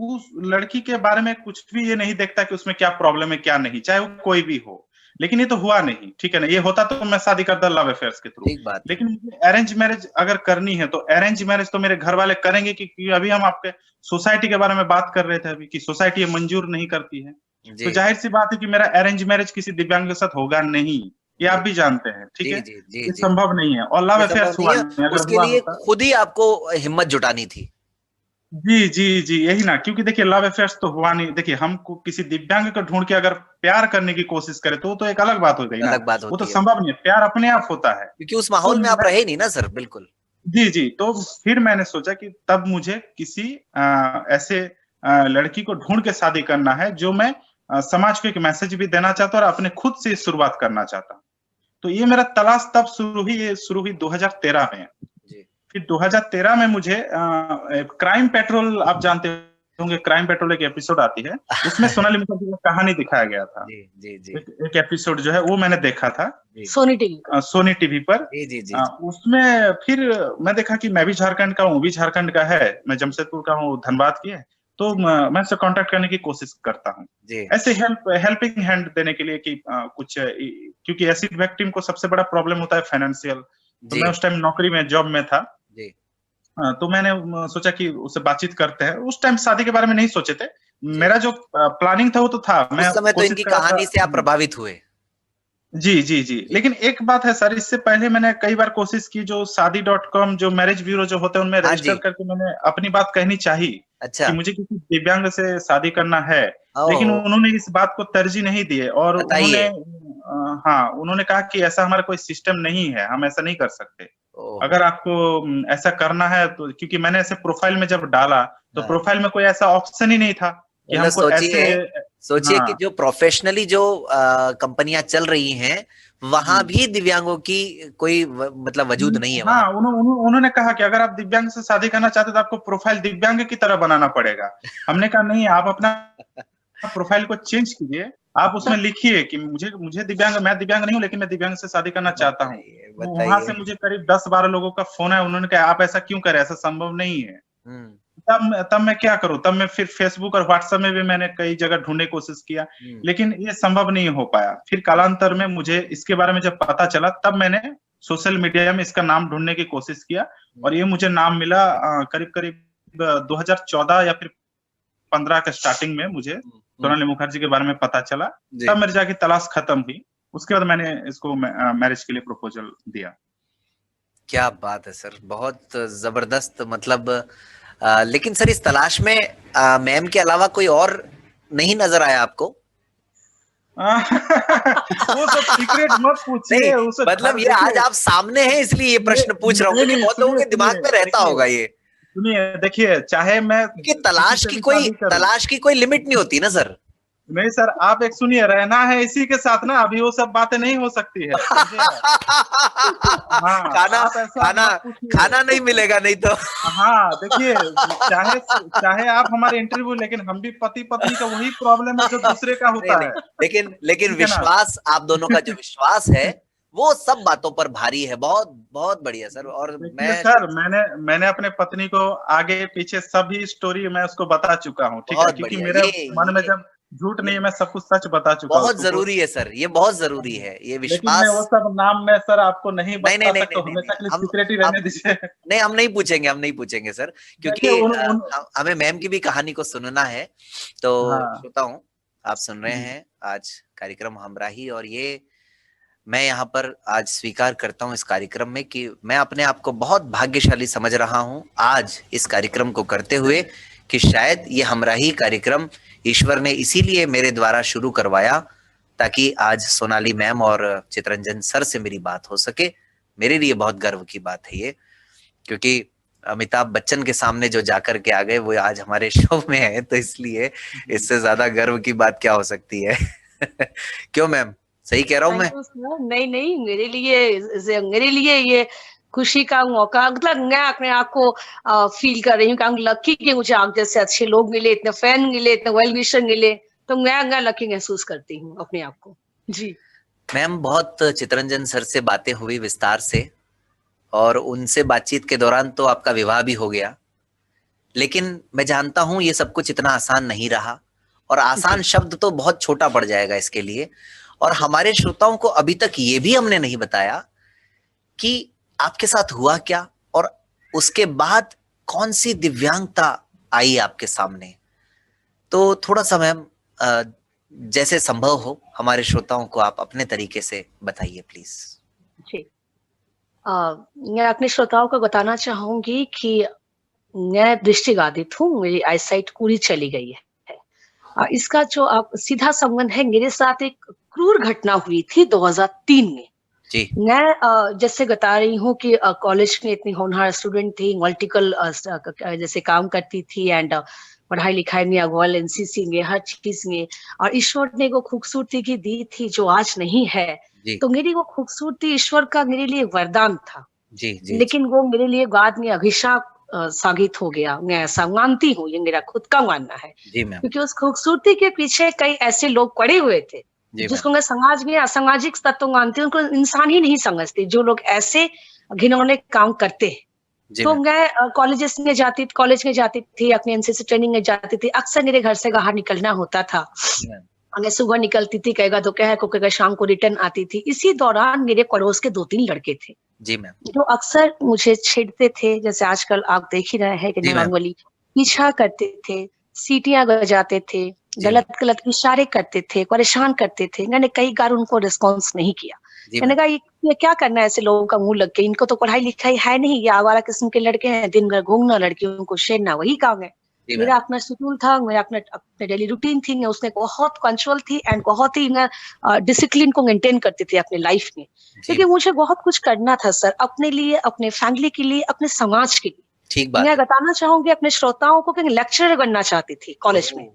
उस लड़की के बारे में कुछ भी ये नहीं देखता कि उसमें क्या प्रॉब्लम है, क्या नहीं, चाहे वो कोई भी हो। लेकिन ये तो हुआ नहीं, ठीक है ना? ये होता तो मैं शादी करता लव अफेयर्स के थ्रू। ठीक बात है। लेकिन मुझे अरेंज मैरेज अगर करनी है, तो अरेंज मैरेज तो मेरे घर वाले करेंगे कि अभी हम आपके सोसाइटी के बारे में बात कर रहे थे अभी कि सोसाइटी ये मंजूर नहीं करती है। तो जी, ज़ाहिर-सी बात है कि मेरा अरेंज मैरेज किसी दिव्यांग के साथ होगा नहीं। ये आप जी, भी जानते हैं, ठीक जी, है? जी, जी, ये जी। संभव नहीं है और लव ये संभव अफेयर्स नहीं हुआ है, नहीं, अगर उसके हुआ लिए होता खुद ही आपको हिम्मत जुटानी थी। जी, जी, जी, यही ना, क्योंकि देखिए लव अफेयर्स तो हुआ नहीं। देखिए हमको किसी दिव्यांग को ढूँढ के अगर प्यार करने की कोशिश करें तो वो तो एक अलग बात हो गई ना, अलग बात वो तो होती है, संभव नहीं है, प्यार अपने आप होता है। क्योंकि उस तो माहौल में आप मैं रहे नहीं ना सर, बिल्कुल। जी, जी, तो फिर मैंने सोचा कि तब मुझे किसी ऐसे लड़की को ढूँढ के शादी करना है जो मैं समाज को एक मैसेज भी देना चाहता हूँ और अपने खुद से शुरुआत करना चाहता हूँ। तो ये मेरा तलाश तब शुरू हुई 2013 में। जी, फिर 2013 में मुझे क्राइम पेट्रोल, आप जानते होंगे, क्राइम पेट्रोल एक एपिसोड आती है, उसमें सोनाली मुखर्जी का कहानी दिखाया गया था। जी, जी, जी, एक एक एपिसोड जो है वो मैंने देखा था जी, सोनी टीवी पर। सोनी टीवी पर। जी, जी, जी, जी, उसमें फिर मैं देखा कि मैं भी झारखंड का हूँ, वो भी झारखंड का है, मैं जमशेदपुर का हूँ, धनबाद की है, तो जी, मैं उससे कॉन्टैक्ट करने की कोशिश करता हूँ। जी, ऐसे हेल्पिंग हैंड देने के लिए कि क्योंकि एसिड विक्टिम को सबसे बड़ा प्रॉब्लम होता है फाइनेंशियल। तो जी, मैं उस टाइम नौकरी में, जॉब में था। जी, तो मैंने सोचा कि उससे बातचीत करते हैं। उस टाइम शादी के बारे में नहीं सोचे थे। जी। मेरा जो प्लानिंग था वो तो था। मैं उस समय तो कोशिश इनकी कर रहा था। कहानी से आप प्रभावित हुए। जी, जी, जी। जी, लेकिन एक बात है सर, इससे पहले मैंने कई बार कोशिश की, जो शादी.com, जो मैरिज ब्यूरो जो होते हैं उनमें हाँ रजिस्टर जी, करके मैंने अपनी बात कहनी चाही कि अच्छा, मुझे किसी दिव्यांग से शादी करना है। लेकिन ओहो! उन्होंने इस बात को तरजीह नहीं दिए और उन्होंने बताइए। हाँ, उन्होंने कहा कि ऐसा हमारा कोई सिस्टम नहीं है, हम ऐसा नहीं कर सकते। ओहो! अगर आपको ऐसा करना है तो, क्योंकि मैंने ऐसे प्रोफाइल में जब डाला, तो हाँ, प्रोफाइल में कोई ऐसा ऑप्शन ही नहीं था कि मतलब हमको ऐसे सोचिए कि हाँ, जो प्रोफेशनली जो कंपनियां चल रही हैं, वहां भी दिव्यांगों की कोई मतलब वजूद नहीं है हाँ, उन्होंने कहा कि अगर आप दिव्यांग से शादी करना चाहते तो आपको प्रोफाइल दिव्यांग की तरह बनाना पड़ेगा। हमने कहा नहीं, आप अपना प्रोफाइल को चेंज कीजिए, आप उसमें लिखिए कि मुझे दिव्यांग, मैं दिव्यांग नहीं हूँ लेकिन मैं दिव्यांग से शादी करना चाहता हूँ। वहां से मुझे करीब 10-12 लोगों का फोन है, उन्होंने कहा आप ऐसा क्यों करें, ऐसा संभव नहीं है। तब मैं क्या करूं, तब मैं फिर फेसबुक और व्हाट्सएप में भी मैंने कई जगह ढूंढने की कोशिश किया, लेकिन ये संभव नहीं हो पाया। फिर कालांतर में मुझे इसके बारे में जब पता चला, तब मैंने सोशल मीडिया में इसका नाम ढूंढने की कोशिश किया और ये मुझे नाम मिला करीब करीब 2014 या फिर 15 के स्टार्टिंग में मुझे सोनाली मुखर्जी के बारे में पता चला। तब मेरी जाके तलाश खत्म हुई। उसके बाद मैंने इसको मैरिज के लिए प्रपोजल दिया। क्या बात है सर, बहुत जबरदस्त। मतलब लेकिन सर इस तलाश में मैम के अलावा कोई और नहीं नजर आया आपको? वो सब सीक्रेट मत पूछिए। मतलब ये आज आप सामने हैं इसलिए ये प्रश्न पूछ रहा हूँ, क्योंकि बहुत लोगों के दिमाग में रहता होगा ये। सुनिए, देखिए, चाहे मैं कि तलाश की कोई लिमिट नहीं होती ना सर। नहीं सर, आप एक सुनिए, रहना है इसी के साथ ना, अभी वो सब बातें नहीं हो सकती है। हाँ, खाना नहीं मिलेगा नहीं तो। हाँ, देखिए, चाहे आप हमारे इंटरव्यू, लेकिन हम भी पति पत्नी का वही प्रॉब्लम है जो दूसरे का होता है। लेकिन विश्वास, आप दोनों का जो विश्वास है वो सब बातों पर भारी है। बहुत बहुत बढ़िया सर। और सर मैंने अपने पत्नी को आगे पीछे सभी स्टोरी मैं उसको बता चुका हूँ, ठीक है, क्योंकि मेरे मन में जब झूठ नहीं है, मैं सब कुछ सच बता चुका हूँ। बहुत जरूरी है सर, ये बहुत जरूरी है, ये विश्वास। लेकिन मैं वो सब नाम में सर आपको नहीं बता सकता, हमेशा के लिए सीक्रेट ही रहने दीजिए। नहीं, हम नहीं पूछेंगे सर, क्योंकि हमें मैम की भी कहानी को सुनना है। तो श्रोताओं, आप सुन रहे हैं आज कार्यक्रम हमराही, और ये मैं यहाँ पर आज स्वीकार करता हूँ इस कार्यक्रम में कि मैं अपने आप को बहुत भाग्यशाली समझ रहा हूँ आज इस कार्यक्रम को करते हुए, कि शायद ये हमराही कार्यक्रम ईश्वर ने इसीलिए मेरे द्वारा शुरू करवाया ताकि आज सोनाली मैम और चितरंजन सर से मेरी बात हो सके। मेरे लिए बहुत गर्व की बात है ये, क्योंकि अमिताभ बच्चन के सामने जो जाकर के आ गए वो आज हमारे शो में है, तो इसलिए इससे ज्यादा गर्व की बात क्या हो सकती है। क्यों मैम, सही कह रहा हूँ मैं? नहीं, मेरे लिए ये खुशी का मौका, मतलब मैं अपने आप को फील कर रही हूँ कि लकी कि मुझे आप जैसे अच्छे लोग मिले, इतने फैन मिले, इतने वेल विशर मिले, तो मैं लकी महसूस करती हूँ अपने आप को। जी मैम, बहुत चितरंजन सर से बातें हुई विस्तार से, और उनसे बातचीत के दौरान तो आपका विवाह भी हो गया, लेकिन मैं जानता हूँ ये सब कुछ इतना आसान नहीं रहा, और आसान शब्द तो बहुत छोटा पड़ जाएगा इसके लिए। और हमारे श्रोताओं को अभी तक ये भी हमने नहीं बताया कि आपके साथ हुआ क्या, और उसके बाद कौन सी दिव्यांगता आई आपके सामने। तो थोड़ा सा मैम जैसे संभव हो हमारे श्रोताओं को आप अपने तरीके से बताइए प्लीज। जी, मैं अपने श्रोताओं को बताना चाहूंगी कि मैं दृष्टिबाधित हूँ, मेरी आईसाइट पूरी चली गई है। इसका जो आप सीधा संबंध है, मेरे साथ एक क्रूर घटना हुई थी 2003 में। जी। मैं जैसे बता रही हूँ कि कॉलेज में इतनी होनहार स्टूडेंट थी, मल्टीपल जैसे काम करती थी, एंड पढ़ाई लिखाई में अव्वल, एनसीसी में, हर चीज में, और ईश्वर ने वो खूबसूरती की दी थी जो आज नहीं है। तो मेरी वो खूबसूरती ईश्वर का मेरे लिए वरदान था। जी, लेकिन वो मेरे लिए बाद में अभिशाप साबित हो गया। मैं ऐसा मानती हूँ, ये मेरा खुद का मानना है, क्योंकि उस खूबसूरती के पीछे कई ऐसे लोग पड़े हुए थे जिसको मैं समाज में असामाजिक तत्व मानती हूँ, उनको इंसान ही नहीं समझती, जो लोग ऐसे घिनौने काम करते हैं। तो मैं कॉलेज में जाती थी, अपने एनसीसी ट्रेनिंग में जाती थी। अक्सर मेरे घर से बाहर निकलना होता था। मैं सुबह निकलती थी, कहेगा दोपहर को, कहेगा शाम को रिटर्न आती थी। इसी दौरान मेरे पड़ोस के 2-3 लड़के थे जी मैम, जो अक्सर मुझे छेड़ते थे, जैसे आजकल आप देख ही रहे हैं कि नॉर्मली पीछा करते थे, सीटियां बजाते थे, गलत इशारे करते थे, परेशान करते थे। मैंने कई बार उनको रिस्पॉन्स नहीं किया। मैंने कहा ये क्या करना है ऐसे लोगों का मुंह लग के, इनको तो पढ़ाई लिखाई है नहीं, ये आवारा किस्म के लड़के हैं, दिन भर घूमना, लड़कियों को छेड़ना, वही काम है। मेरा अपना शेड्यूल था, मेरा अपने डेली रूटीन थी। मैं उसमें बहुत पंक्चुअल थी एंड बहुत ही मैं डिसिप्लिन को मेंटेन करती थी अपने लाइफ में, क्योंकि मुझे बहुत कुछ करना था सर, अपने लिए, अपने फैमिली के लिए, अपने समाज के लिए। ठीक बात मैं है। बताना चाहूंगी अपने श्रोताओं को कि लेक्चरर बनना चाहती थी कॉलेज में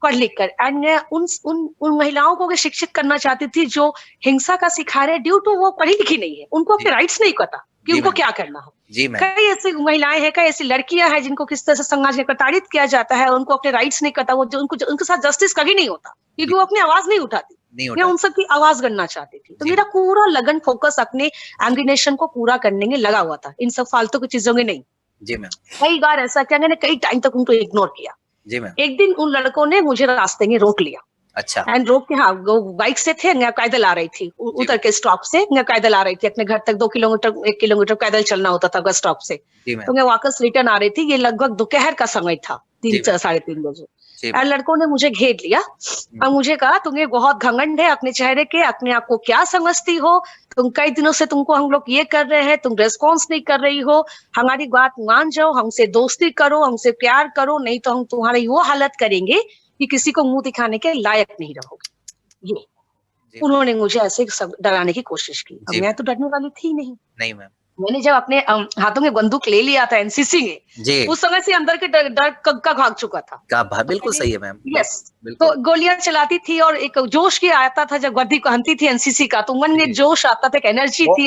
पढ़ लिख कर, एंड मैं उन महिलाओं को शिक्षित करना चाहती थी जो हिंसा का शिकार है ड्यू टू वो पढ़ी लिखी नहीं है, उनको अपने राइट्स नहीं पता कि उनको क्या करना है। जी मैम। कई ऐसी महिलाएं हैं, कई ऐसी लड़कियां हैं जिनको किस तरह से समाज में प्रताड़ित किया जाता है, उनको अपने राइट्स नहीं पता, वो जो उनके साथ जस्टिस कभी नहीं होता क्योंकि वो अपनी आवाज नहीं उठाती। मैं उन सबकी आवाज करना चाहती थी, तो मेरा पूरा लगन फोकस अपने एम्बिनेशन को पूरा करने में लगा हुआ था, इन सब फालतू की चीजों में नहीं। जी मैम। कई बार ऐसा किया मैंने, कई टाइम तक उनको इग्नोर किया। जी मैम। एक दिन उन लड़कों ने मुझे रास्ते में रोक लिया। अच्छा। एंड रोक के, हाँ, वो बाइक से थे, मैं पैदल आ रही थी, उतर के स्टॉप से मैं पैदल आ रही थी अपने घर तक, 2 किलोमीटर 1 किलोमीटर पैदल चलना होता था बस स्टॉप से। तो मैं वापस रिटर्न आ रही थी, ये लगभग दोपहर का समय था, 3 साढ़े 3 बजे। और लड़कों ने मुझे घेर लिया और मुझे कहा, तुम्हें बहुत घमंड है अपने चेहरे के, अपने आप को क्या समझती हो, तुम कई दिनों से तुमको हम लोग ये कर रहे हैं, तुम रेस्पॉन्स नहीं कर रही हो, हमारी बात मान जाओ, हमसे दोस्ती करो, हमसे प्यार करो, नहीं तो हम तुम्हारी वो हालत करेंगे कि किसी को मुंह दिखाने के लायक नहीं रहोगे। ये उन्होंने मुझे ऐसे डराने की कोशिश की। अब मैं तो डरने वाली थी नहीं मैम। मैंने जब अपने हाथों में बंदूक ले लिया था एनसीसी में, उस समय से अंदर के डर का भाग चुका था। बिल्कुल सही है मैम। यस, तो गोलियां चलाती थी और एक जोश की आता था जब वर्दी पहनती थी एनसीसी का, तो मन में जोश आता था, एनर्जी थी,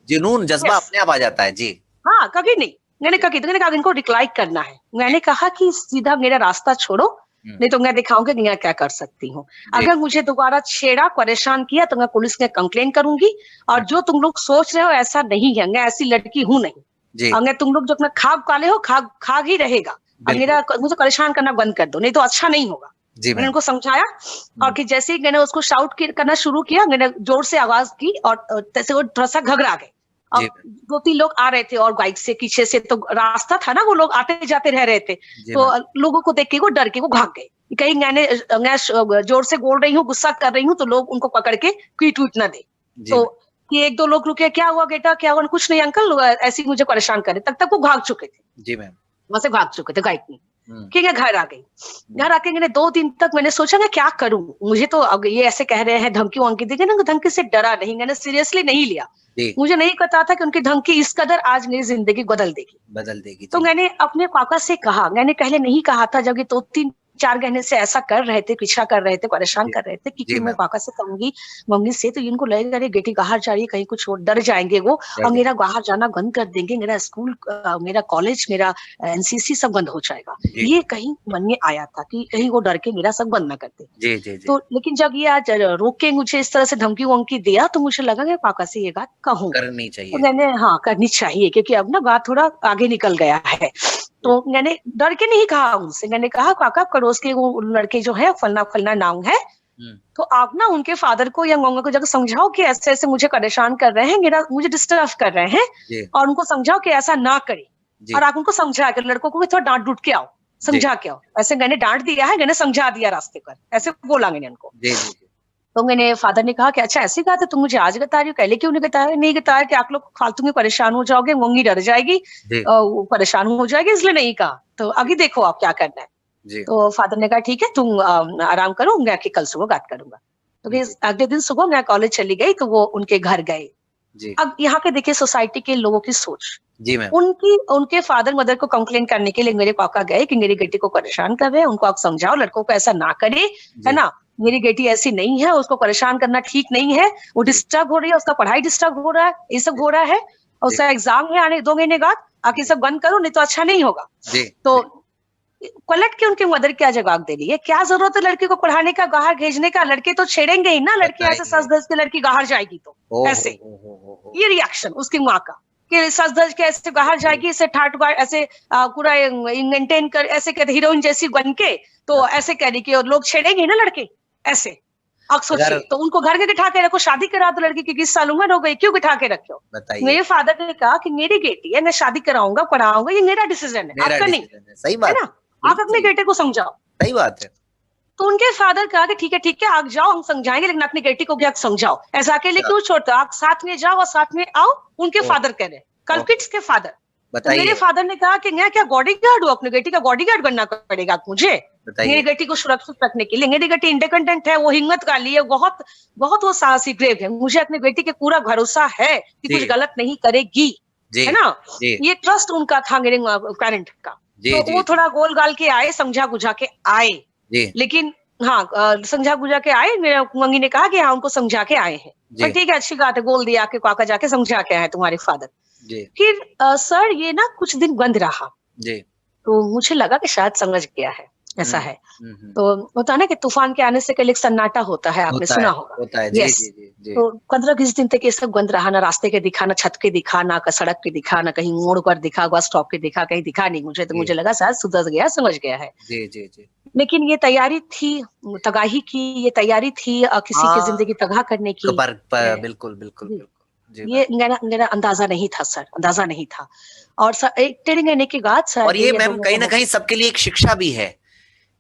जुनून जज्बा अपने आप आ जाता है। जी हाँ, कभी नहीं। मैंने कहा इनको रिक्लाइक करना है। मैंने कहा कि सीधा मेरा रास्ता छोड़ो, नहीं तो मैं दिखाऊंगी मैं क्या कर सकती हूँ। अगर मुझे दोबारा छेड़ा, परेशान किया तो मैं पुलिस में कंप्लेन करूंगी, और जो तुम लोग सोच रहे हो ऐसा नहीं है, मैं ऐसी लड़की हूं नहीं। अगर तुम लोग जो अपना खाग पाले हो, खाग ही रहेगा। अब मुझे परेशान करना बंद कर दो, नहीं तो अच्छा नहीं होगा। मैंने उनको समझाया, और कि जैसे ही मैंने उसको शाउट करना शुरू किया, मैंने जोर से आवाज की और जैसे वो थोड़ा सा घबरा गए। और 2-3 लोग आ रहे थे और बाइक से पीछे से, तो रास्ता था ना, वो लोग आते जाते रह रहे थे, तो लोगों को देख के वो डर के वो भाग गए। कहीं मैं जोर से बोल रही हूँ, गुस्सा कर रही हूँ, तो लोग उनको पकड़ के ट्वीट न दे। तो कि 1-2 लोग रुके, क्या हुआ बेटा, क्या हुआ? कुछ नहीं अंकल, ऐसे ही मुझे परेशान करे, तक वो भाग चुके थे। जी मैम। वहां से भाग चुके थे बाइक में। ठीक है, घर आ गई। घर आके मैंने 2 दिन तक मैंने सोचा मैं क्या करूं, मुझे तो अब ये ऐसे कह रहे हैं, धमकी वमकी देंगे ना, धमकी से डरा नहीं, मैंने सीरियसली नहीं लिया। मुझे नहीं पता था कि उनकी धमकी इस कदर आज मेरी जिंदगी बदल देगी। तो मैंने अपने पापा से कहा, मैंने पहले नहीं कहा था, जब ये 2-3-4 महीने से ऐसा कर रहे थे, पीछा कर रहे थे, परेशान कर रहे थे, कि मैं पापा से कहूंगी, मम्मी से, तो इनको लगेगा अरे बेटी बाहर जा रही है, कहीं कुछ डर जाएंगे वो, और मेरा बाहर जाना बंद कर देंगे, मेरा स्कूल, मेरा कॉलेज, मेरा एनसीसी सब बंद हो जाएगा। ये कहीं मन में आया था कि कहीं वो डर के मेरा सब बंद न कर दे। तो लेकिन जब ये आज रोक के मुझे इस तरह से धमकी वमकी दिया, तो मुझे लगा कि पापा से ये बात कहूँ, करनी चाहिए। तो मैंने करनी चाहिए, क्योंकि अब ना बात थोड़ा आगे निकल गया है। तो मैंने डर के नहीं कहा उनसे, मैंने कहा पापा, पड़ोस के वो लड़के जो है, फलना नाम है, तो आप ना उनके फादर को या मम्मा को जाकर समझाओ कि ऐसे ऐसे मुझे परेशान कर रहे हैं, मुझे डिस्टर्ब कर रहे हैं, और उनको समझाओ कि ऐसा ना करे। और आप उनको समझा के, लड़कों को भी थोड़ा डांट डूट के आओ, समझा के आओ। ऐसे मैंने डांट दिया है, मैंने समझा दिया रास्ते पर, ऐसे बोला मैंने उनको। तो मैंने फादर ने कहा कि अच्छा ऐसी बात है, तुम मुझे आज बता रही हो, पहले क्यों नहीं बताया कि आप लोग फालतू में परेशान हो जाओगे, मम्मी डर जाएगी, परेशान हो जाएगी, इसलिए नहीं कहा। तो अभी देखो आप क्या करना है। तो फादर ने कहा ठीक है, तुम आराम करो, मैं आके कल सुबह बात करूंगा। तो अगले दिन सुबह मैं कॉलेज चली गई, तो वो उनके घर गए। अब यहाँ पे देखिए सोसाइटी के लोगों की सोच, उनके फादर मदर को कंप्लेन करने के लिए मेरे पापा गए कि मेरी बेटी को परेशान कर रहे हैं, उनको आप समझाओ, लड़कों को ऐसा ना करे, है ना, मेरी बेटी ऐसी नहीं है, उसको परेशान करना ठीक नहीं है, वो डिस्टर्ब हो रही है, उसका पढ़ाई डिस्टर्ब हो रहा है, ये सब हो रहा है, उसका एग्जाम है आने 2 महीने बाद, आके सब बंद करो, नहीं तो अच्छा नहीं होगा। तो पलट के उनके मदर क्या जवाब दे रही है, क्या जरूरत है लड़की को पढ़ाने का, बाहर भेजने का, लड़के तो छेड़ेंगे ही ना, लड़की ऐसे सच धज के लड़की बाहर जाएगी तो ऐसे, ये रिएक्शन उसकी माँ का, कि सच धज के ऐसे बाहर जाएगी, ऐसे ठाट बाट ऐसे पूरा मेंटेन कर, ऐसे कहते हीरोइन जैसी बन के, तो ऐसे कह रही कि लोग छेड़ेंगे ना लड़के ऐसे। अब सोचिए, तो उनको घर के बिठा के रखो, शादी करा दो लड़की की, 20 साल उम्र हो गई, क्यों बिठा के रखे हो? मेरे फादर ने कहा कि मेरी बेटी है, मैं शादी कराऊंगा, पढ़ाऊंगा, ये मेरा डिसीजन है, आपका नहीं। सही बात है ना, आप अपने बेटे को समझाओ। सही बात है। तो उनके फादर कहा कि ठीक है आप जाओ, हम समझाएंगे, लेकिन अपनी बेटी को भी आप समझाओ, ऐसा अकेले क्यों छोड़ते हो, आप साथ में जाओ और साथ में आओ। उनके फादर कह रहे, कल्पिट्स के फादर। तो मेरे फादर ने कहा कि मैं क्या बॉडीगार्ड हूँ, अपनी बेटी का बॉडीगार्ड बनना पड़ेगा मुझे, मेरी बेटी को सुरक्षित रखने के लिए। मेरी बेटी इंडिपेंडेंट है, वो हिम्मत वाली है, बहुत वो साहसी ब्रेव है, मुझे अपनी बेटी के पूरा भरोसा है कि कुछ गलत नहीं करेगी। है ना, ये ट्रस्ट उनका था मेरे पेरेंट का। तो वो थोड़ा गोल गाल के आए, समझा बुझा के आए, लेकिन हाँ समझा बुझा के आए। मेरा मंगी ने कहा कि हाँ उनको समझा के आए हैं, पर ठीक है अच्छी बात है, बोल दिया कि काका जाके समझा के आए तुम्हारे फादर। फिर सर ये ना कुछ दिन बंद रहा, तो मुझे लगा कि शायद समझ गया है, ऐसा है। तो होता है ना कि तूफान के आने से कल एक सन्नाटा होता है, आपने सुना होगा। यस, तो 15-20 दिन तक ये सब बंद रहा, ना रास्ते के दिखा, ना छत के दिखा, ना सड़क के दिखा, ना कहीं मोड़ पर दिखा, बस स्टॉप के दिखा, कहीं दिखा नहीं मुझे। तो मुझे लगा शायद सुधर गया, समझ गया है। लेकिन ये तैयारी थी, तगाही की ये तैयारी थी किसी की जिंदगी तबाह करने की। बिल्कुल बिल्कुल बिल्कुल, ये मेरा अंदाजा नहीं था सर, अंदाजा नहीं था। और सर एक ट्रेनिंग लेने के बाद सर, और ये मैम कहीं ना कहीं सबके लिए एक शिक्षा भी है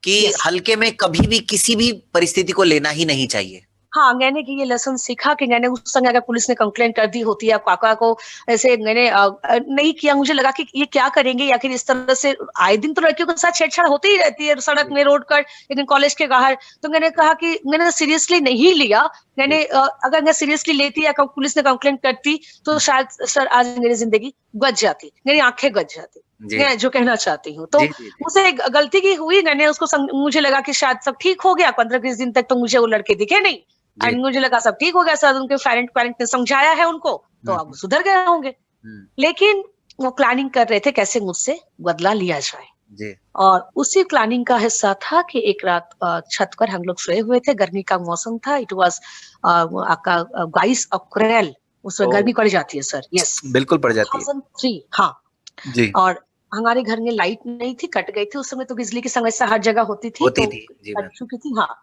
कि हल्के में कभी भी किसी भी परिस्थिति को लेना ही नहीं चाहिए। हाँ, मैंने कि ये लेसन सीखा कि मैंने उस समय अगर पुलिस ने कंप्लेंट कर दी होती या काका को ऐसे मैंने नहीं किया, मुझे लगा कि ये क्या करेंगे, या फिर इस तरह से आए दिन तो लड़कियों के साथ छेड़छाड़ होती ही रहती है सड़क में, रोड पर, लेकिन कॉलेज के बाहर। तो मैंने कहा कि मैंने सीरियसली नहीं लिया। मैंने अगर मैं सीरियसली लेती या पुलिस ने कंप्लेंट करती तो शायद सर आज मेरी जिंदगी गज जाती, मेरी आंखें गज जाती, मैं जो कहना चाहती हूँ। तो मुझसे गलती की हुई, मैंने उसको मुझे लगा कि शायद सब ठीक हो गया। 15-20 दिन तक तो मुझे वो लड़के दिखे नहीं, एंड मुझे लगा सब ठीक हो गया, सर उनके पेरेंट ने समझाया है उनको, तो अब सुधर गए होंगे। लेकिन वो प्लानिंग कर रहे थे कैसे मुझसे बदला लिया जाए, और उसी प्लानिंग का हिस्सा था कि एक रात छत पर हम लोग सोए हुए थे, गर्मी का मौसम था, इट वॉज आपका 22 अप्रैल, उसमें गर्मी पड़ जाती है सर। यस, बिल्कुल पड़ जाती है। 2003, हाँ जी। और हमारे घर में लाइट नहीं थी, कट गई थी उस समय, तो बिजली की समस्या हर जगह होती थी, कट चुकी थी। हाँ,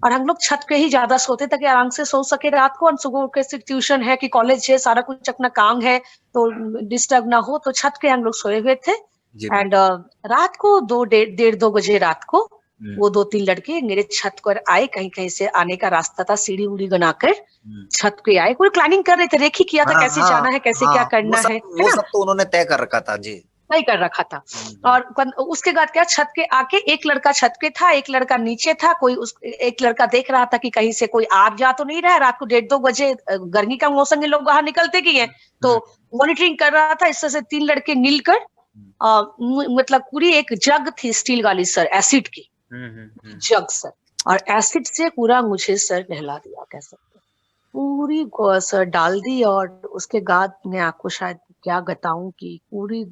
और हम लोग छत पे ही ज्यादा सोते ताकि आराम से सो सके रात को, और सुबह के ट्यूशन है कि कॉलेज है, सारा कुछ अपना काम है, तो डिस्टर्ब ना हो। तो छत पे हम लोग सोए हुए थे, एंड रात को 2 बजे रात को वो 2-3 लड़के मेरे छत पर आए, कहीं कहीं से आने का रास्ता था, सीढ़ी उड़ी बनाकर छत पे आए। कोई प्लानिंग कर रहे थे, रेखी किया था कैसे जाना है, कैसे क्या करना है, वो सब तो उन्होंने तय कर रखा था जी, नहीं कर रखा था। और उसके बाद क्या, छत के आके एक लड़का छत पे था, एक लड़का नीचे था। एक लड़का देख रहा था कि कहीं से कोई आ जा तो नहीं रहा है, रात को 1:30-2 बजे, गर्मी का मौसम है, लोग बाहर निकलते की है, तो मॉनिटरिंग कर रहा था। इससे से 3 लड़के मिलकर मतलब पूरी एक जग थी स्टील वाली सर, एसिड की जग सर, और एसिड से पूरा मुझे सर नहला दिया, कह सकते पूरी सर डाल दी। और उसके बाद मैं आपको शायद क्या बताऊं कि पूरी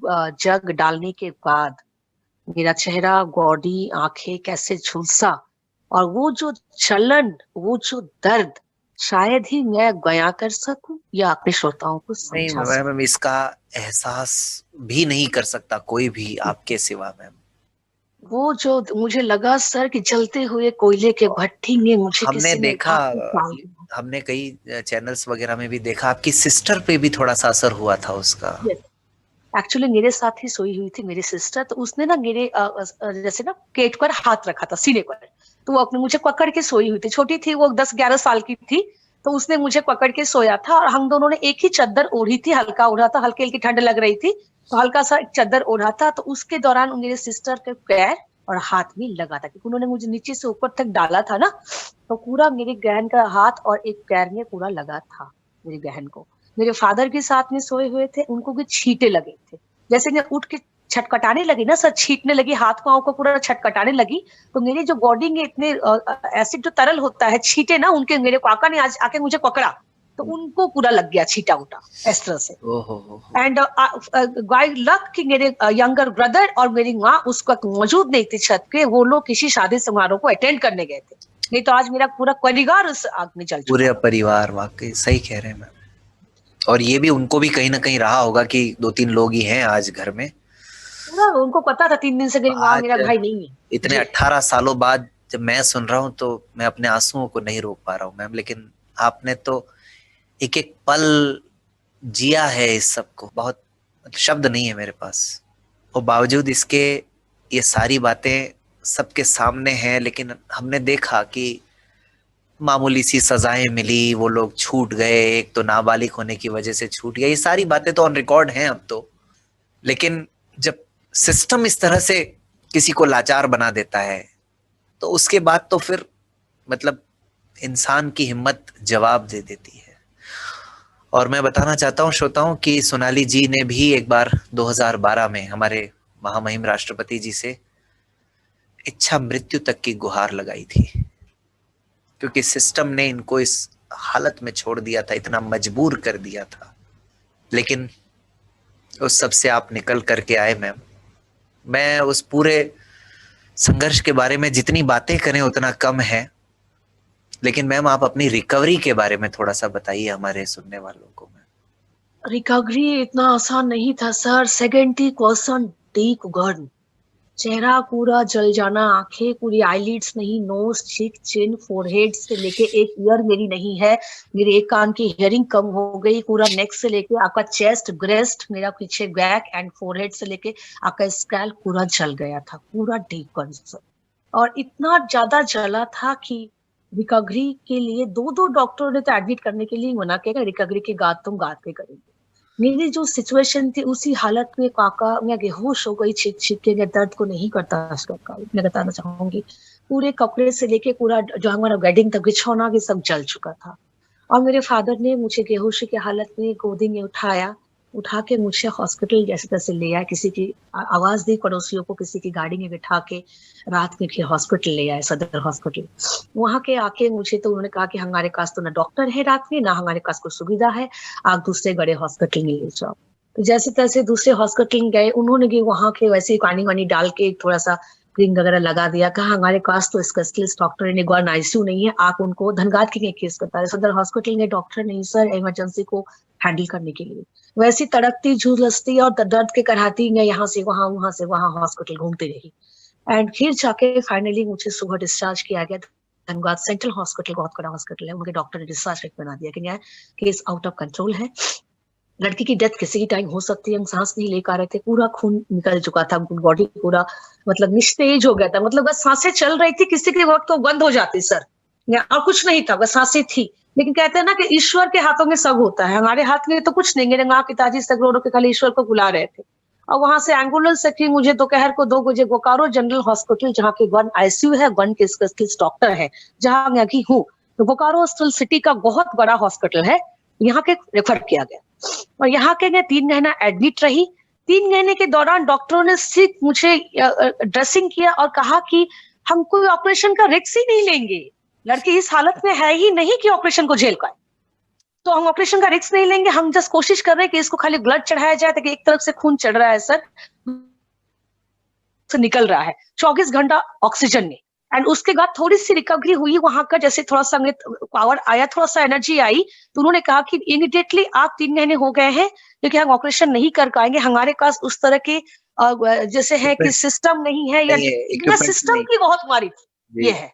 जग डालने के बाद मेरा चेहरा, बॉडी, आंखें कैसे झुलसा, और वो जो चलन, वो जो दर्द, शायद ही मैं बयां कर सकूं या अपने श्रोताओं को समझा सकूं। मैम इसका एहसास भी नहीं कर सकता कोई भी आपके सिवा मैम। वो जो मुझे लगा सर कि जलते हुए कोयले के भट्टी में मुझे हमने देखा, हमने कई चैनल्स वगैरह में भी देखा, आपकी सिस्टर पे भी थोड़ा सा असर हुआ था उसका। एक्चुअली मेरे साथ ही सोई हुई थी मेरी सिस्टर, तो उसने ना मेरे जैसे ना पेट पर हाथ रखा था, सीने पर, तो वो अपने मुझे पकड़ के सोई हुई थी। छोटी थी वो, 10-11 साल की थी, तो उसने मुझे पकड़ के सोया था, और हम दोनों ने एक ही चादर ओढ़ी थी, हल्का ओढ़ा था, हल्की हल्की ठंड लग रही थी, तो हल्का सा चादर ओढ़ा था। तो उसके दौरान मेरे सिस्टर के पैर और हाथ में लगा था, क्योंकि उन्होंने मुझे नीचे से ऊपर तक डाला था ना, तो पूरा मेरी बहन का हाथ और एक पैर में पूरा लगा था मेरी बहन को। मेरे फादर भी साथ में सोए हुए थे, उनको भी छींटे लगे थे, जैसे मैं उठ के छटकटाने लगी ना सर, छींटने लगी, हाथ पांव को पूरा छटकटाने लगी, तो मेरी जो बॉडी में इतने एसिड जो तरल होता है, छींटे ना उनके, मेरे काका ने आज आके मुझे पकड़ा, तो उनको पूरा लग गया छींटा उठा इस तरह से। एंड बाय लक कि मेरे यंगर ब्रदर और मेरी माँ उस वक्त मौजूद नहीं थी छत पे, वो लोग किसी शादी समारोह को अटेंड करने गए थे, नहीं तो आज मेरा पूरा परिवार उस आग में जल चुका। पूरे परिवार, वाकई सही कह रहे हैं मैम। और ये भी उनको भी कहीं ना कहीं रहा होगा कि 2-3 लोग ही हैं आज घर में। उनको पता था 3 दिन से मेरी माँ, मेरा भाई नहीं है। इतने 18 सालों बाद जब मैं सुन रहा हूँ तो मैं अपने आंसुओं को नहीं रोक पा रहा हूँ मैम। लेकिन आपने तो एक एक पल जिया है इस सब को, बहुत शब्द नहीं है मेरे पास। और बावजूद इसके ये सारी बातें सबके सामने हैं, लेकिन हमने देखा कि मामूली सी सजाएं मिली, वो लोग छूट गए, एक तो नाबालिग होने की वजह से छूट गए, ये सारी बातें तो ऑन रिकॉर्ड हैं अब तो। लेकिन जब सिस्टम इस तरह से किसी को लाचार बना देता है तो उसके बाद तो फिर मतलब इंसान की हिम्मत जवाब दे देती है। और मैं बताना चाहता हूँ श्रोताओं कि सोनाली जी ने भी एक बार 2012 में हमारे महामहिम राष्ट्रपति जी से इच्छा मृत्यु तक की गुहार लगाई थी, क्योंकि सिस्टम ने इनको इस हालत में छोड़ दिया था, इतना मजबूर कर दिया था। लेकिन उस सब से आप निकल करके आए मैम। मैं उस पूरे संघर्ष के बारे में जितनी बातें करें उतना कम है, लेकिन मैम आप अपनी रिकवरी के बारे में थोड़ा सा बताइए हमारे सुनने वालों को। रिकवरी इतना आसान नहीं था सर। 70% डीप गन, चेहरा पूरा जल जाना, आंखें पूरी, आईलिड्स नहीं, नोज, चीक, चिन, फोरहेड से लेके एक ईयर मेरी नहीं है, मेरे एक कान की हियरिंग कम हो गई, पूरा नेक से लेके आपका चेस्ट, ब्रेस्ट, मेरा पीछे बैक एंड फोरहेड से लेके आपका स्कैल्प पूरा जल गया था, पूरा डीप गन सर। और इतना ज्यादा जला था कि रिकवरी के लिए दो डॉक्टरों ने तो एडमिट करने के लिए मना किया, रिकवरी के बाद तुम गाद पे करेंगे। मेरी जो सिचुएशन थी उसी हालत में काका मैं बेहोश हो गई, छींक छींक के। दर्द को नहीं करता मैं बताना चाहूंगी। पूरे कपड़े से लेके पूरा जो हमारा वेडिंग तक बिछौना भी सब जल चुका था। और मेरे फादर ने मुझे बेहोशी की हालत में गोदी में उठा के मुझे हॉस्पिटल जैसे तैसे ले आया। किसी की आवाज दी पड़ोसियों को, किसी की गाड़ी में बिठा के रात में फिर हॉस्पिटल ले आए, सदर हॉस्पिटल। वहां के आके मुझे तो उन्होंने कहा कि हमारे पास तो ना डॉक्टर है रात में, ना हमारे पास कोई सुविधा है, आप दूसरे बड़े हॉस्पिटल में ले जाओ। तो जैसे तैसे दूसरे हॉस्पिटल गए, उन्होंने भी वहां के वैसे ही पानी वानी डाल के थोड़ा सा क्रीम वगैरह लगा दिया। कहा हमारे पास तो स्पेशलिस्ट डॉक्टर है, गवर्न आईसीयू नहीं है, आप उनको धनबाद के केस बता रहे, सदर हॉस्पिटल में डॉक्टर नहीं सर इमरजेंसी को हैंडल करने के लिए। वैसी तड़कती झुलसती और दर्द के कराती मैं यहाँ से वहां से वहां हॉस्पिटल घूमती रही। एंड फिर जाके फाइनली मुझे सुबह डिस्चार्ज किया गया। धनबाद सेंट्रल हॉस्पिटल बहुत बड़ा हॉस्पिटल है, उनके डॉक्टर ने डिस्चार्ज बना दिया कि यह केस आउट ऑफ कंट्रोल है, लड़की की डेथ किसी भी टाइम हो सकती है। हम सांस नहीं ले पा रहे थे, पूरा खून निकल चुका था, बॉडी पूरा मतलब निस्तेज हो गया था। मतलब बस सांसें चल रही थी, किसी के वक्त तो बंद हो जाती सर, और कुछ नहीं था, बस सांसें थी। लेकिन कहते हैं ना कि ईश्वर के हाथों में सब होता है, हमारे हाथ में तो कुछ नहीं है। माँ पिताजी से रो रो के खाली ईश्वर को बुला रहे थे। और वहां से एम्बुलेंस से फिर मुझे दोपहर को 2 बजे बोकारो जनरल हॉस्पिटल, जहाँ के वन आईसीयू है, वन के स्पेशलिस्ट डॉक्टर है, जहाँ मैं अभी हूँ, तो बोकारो सिटी का बहुत बड़ा हॉस्पिटल है, यहाँ के रेफर किया गया। और यहाँ के मैं 3 महीना एडमिट रही। 3 महीने के दौरान डॉक्टरों ने सिर्फ मुझे ड्रेसिंग किया और कहा कि हम कोई ऑपरेशन का रिस्क ही नहीं लेंगे, लड़की इस हालत में है ही नहीं कि ऑपरेशन को झेल पाए, तो हम ऑपरेशन का रिस्क नहीं लेंगे। हम जस्ट कोशिश कर रहे हैं कि इसको खाली ब्लड चढ़ाया जाए, ताकि एक तरफ से खून चढ़ रहा है सर, से निकल रहा है 24 घंटा ऑक्सीजन में। एंड उसके बाद थोड़ी सी रिकवरी हुई वहां का, जैसे थोड़ा सा पावर आया, थोड़ा सा एनर्जी आई, तो उन्होंने कहा कि इमीडिएटली आप 3 महीने हो गए हैं क्योंकि हम ऑपरेशन नहीं कर पाएंगे, हमारे पास उस तरह के जैसे है कि सिस्टम नहीं है, या सिस्टम की बहुत मारी ये है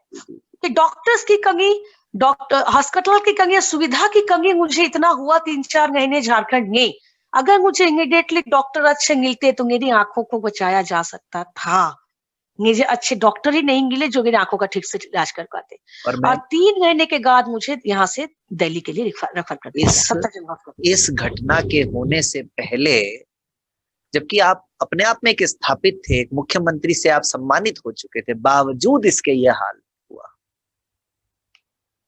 कि डॉक्टर्स की कमी, डॉक्टर हॉस्पिटल की कमी, सुविधा की कमी मुझे इतना हुआ 3-4 महीने झारखंड में। अगर मुझे इमीडिएटली डॉक्टर अच्छे मिलते तो मेरी आंखों को बचाया जा सकता था। मुझे अच्छे डॉक्टर ही नहीं मिले जो मेरी आंखों का ठीक से इलाज कर पाते। और 3 महीने के बाद मुझे यहाँ से दिल्ली के लिए रेफर कर दिया। इस घटना के होने से पहले, जबकि आप अपने आप में एक स्थापित थे, एक मुख्यमंत्री से आप सम्मानित हो चुके थे, बावजूद इसके ये हाल हुआ।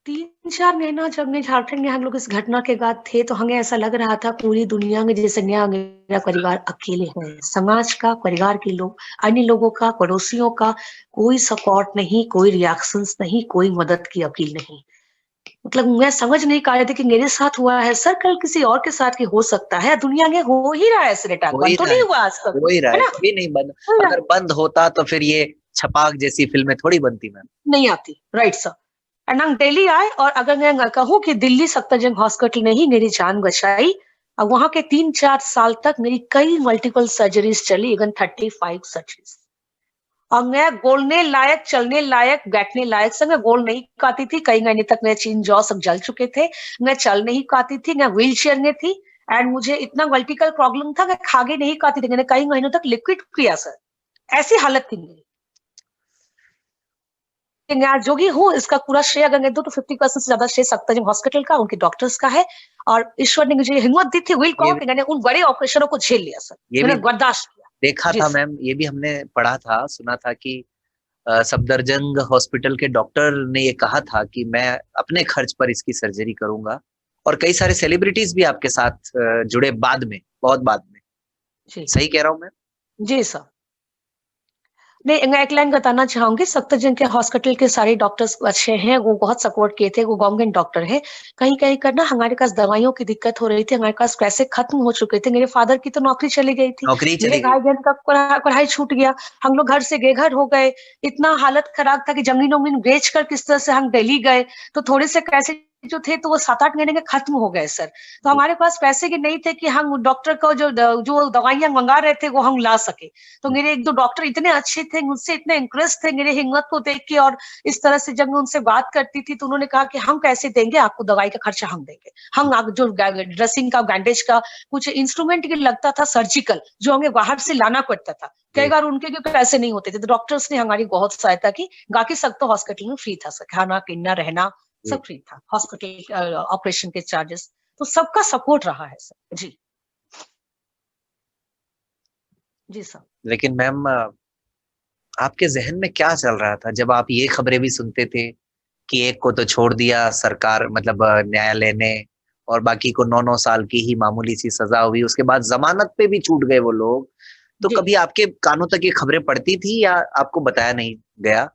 3-4 महीना जब मैं झारखंड में हम लोग इस घटना के बाद थे, तो हमें ऐसा लग रहा था पूरी दुनिया में जैसे मेरा परिवार अकेले है, समाज का, परिवार के लोग, अन्य लोगों का, पड़ोसियों का कोई सपोर्ट नहीं, कोई रिएक्शंस नहीं, कोई मदद की अपील नहीं। मतलब मैं समझ नहीं पा रहे थे कि मेरे साथ हुआ है सर, कल किसी और के साथ हो सकता है, दुनिया में हो ही रहा है सर, बंद तो नहीं हुआ आज तक, हो ही रहा है, कभी नहीं बंद। अगर बंद होता तो फिर ये छपाक जैसी फिल्में थोड़ी बनती, मैम नहीं आती, राइट सर। एंड हम दिल्ली आए, और अगर मैं कहूँ कि दिल्ली सफदरजंग हॉस्पिटल ने ही मेरी जान बचाई। और वहां के 3-4 साल तक मेरी कई मल्टीपल सर्जरीज चली, इवन 35 सर्जरीज। और मैं बोलने लायक, चलने लायक, बैठने लायक से मैं बोल नहीं पाती थी। कई महीने तक मेरे चीन जॉ सब जल चुके थे, मैं चल नहीं पाती थी, मैं व्हील चेयर में थी। एंड मुझे इतना मल्टीपल प्रॉब्लम था, मैं खागे नहीं पाती थी, मैंने कई महीनों तक लिक्विड पिया सर, ऐसी हालत थी मेरी। जो भी हूँ, इसका पूरा श्रेय अगर मैं दूं तो 50% से ज्यादा श्रेय सफदरजंग हॉस्पिटल का, उनके डॉक्टर्स का है। और ईश्वर ने मुझे हिम्मत दी थी, विल पावर, मैंने उन बड़े ऑपरेशनों को झेल लिया सर, मैंने बर्दाश्त किया। देखा था मैम, ये भी हमने पढ़ा था, सुना था कि सफदरजंग हॉस्पिटल के डॉक्टर ने ये कहा था कि मैं अपने खर्च पर इसकी सर्जरी करूंगा, और कई सारे सेलिब्रिटीज भी आपके साथ जुड़े बाद में, बहुत बाद में। जी सही कह रहा हूँ मैं? जी सर। नहीं, मैं एक लाइन बताना चाहूंगी, सफ्दरजंग के हॉस्पिटल के सारे डॉक्टर्स अच्छे हैं, वो बहुत सपोर्ट किए थे, वो गवर्नमेंट डॉक्टर है। कहीं कहीं कर ना हमारे पास दवाइयों की दिक्कत हो रही थी, हमारे पास पैसे खत्म हो चुके थे, मेरे फादर की तो नौकरी चली गई थी, नौकरी मेरे चली गई। भाई बहन का पढ़ाई छूट गया, हम लोग घर से बेघर हो गए, इतना हालत खराब था कि जमीन उमीन बेच कर किस तरह से हम दिल्ली गए, तो थोड़े से पैसे जो थे तो वो 7-8 महीने के खत्म हो गए सर। तो हमारे पास पैसे के नहीं थे कि हम डॉक्टर को जो दवाइयां मंगा रहे थे वो हम ला सके। तो मेरे 1-2 डॉक्टर इतने अच्छे थे, मुझसे इतने इम्प्रेस थे मेरे हिम्मत को देख के, और इस तरह से जब मैं उनसे बात करती थी तो उन्होंने कहा कि हम पैसे देंगे आपको, दवाई का खर्चा हम देंगे, हम आप जो ड्रेसिंग का, बैंडेज का, कुछ इंस्ट्रूमेंट भी लगता था सर्जिकल जो हमें बाहर से लाना पड़ता था, कई बार उनके क्योंकि पैसे नहीं होते थे, तो डॉक्टर्स ने हमारी बहुत सहायता की। बाकी सब तो हॉस्पिटल में फ्री था सर, खाना पीना रहना सब फ्री था, हॉस्पिटल ऑपरेशन के चार्जेस, तो सबका सपोर्ट रहा है सर। जी जी सर। लेकिन मैम, आपके जहन में क्या चल रहा था जब आप ये खबरें भी सुनते थे कि एक को तो छोड़ दिया सरकार, मतलब न्यायालय ने, और बाकी को 9-9 साल की ही मामूली सी सजा हुई, उसके बाद जमानत पे भी छूट गए वो लोग। तो कभी आपके कानों तक ये खबरें पड़ती थी या आपको बताया नहीं गया?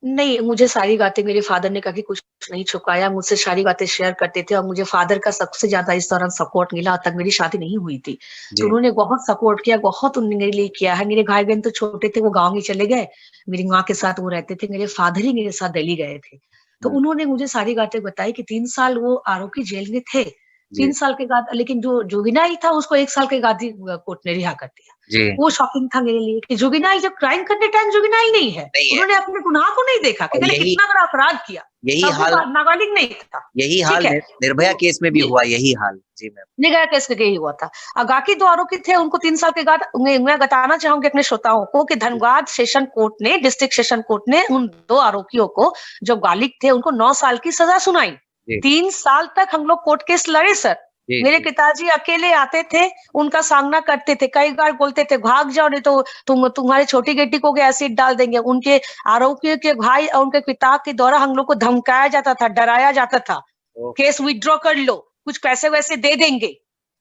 नहीं, मुझे सारी बातें मेरे फादर ने कभी कुछ नहीं छुपाया, मुझसे सारी बातें शेयर करते थे, और मुझे फादर का सबसे ज्यादा इस दौरान सपोर्ट मिला। तक मेरी शादी नहीं हुई थी, तो उन्होंने बहुत सपोर्ट किया, बहुत उन्होंने मेरे लिए किया है। मेरे भाई बहन तो छोटे थे, वो गाँव ही चले गए, मेरी माँ के साथ वो रहते थे, मेरे फादर ही मेरे साथ दिल्ली गए थे। तो उन्होंने मुझे सारी बातें बताई कि 3 साल वो आरोपी जेल में थे, 3 साल के बाद, लेकिन जो जुवेनाइल था उसको 1 साल के बाद ही कोर्ट ने रिहा कर दिया। वो शॉकिंग था मेरे लिए कि जुवेनाइल, जब क्राइम करने टाइम जुवेनाइल नहीं है, उन्होंने अपने गुनाह को नहीं देखा कि मैंने कितना बड़ा अपराध किया, यही हाल नाबालिग नहीं था। यही हाल निर्भया केस में भी हुआ, यही हाल। जी मैम। निर्भया केस में यही हुआ था। बाकी 2 आरोपी थे, उनको 3 साल के बाद, मैं बताना चाहूंगी अपने श्रोताओं को कि धनबाद सेशन कोर्ट ने, डिस्ट्रिक्ट सेशन कोर्ट ने उन 2 आरोपियों को, जो बालिग थे, उनको 9 साल की सजा सुनाई। 3 साल तक हम लोग कोर्ट केस लड़े सर। मेरे पिताजी अकेले आते थे, उनका सामना करते थे, कई बार बोलते थे भाग जाओ नहीं तो तुम्हारी छोटी बेटी को एसिड डाल देंगे। उनके आरोपियों के भाई और उनके पिता के द्वारा हम लोग को धमकाया जाता था, डराया जाता था, केस विड्रॉ कर लो, कुछ पैसे वैसे दे देंगे,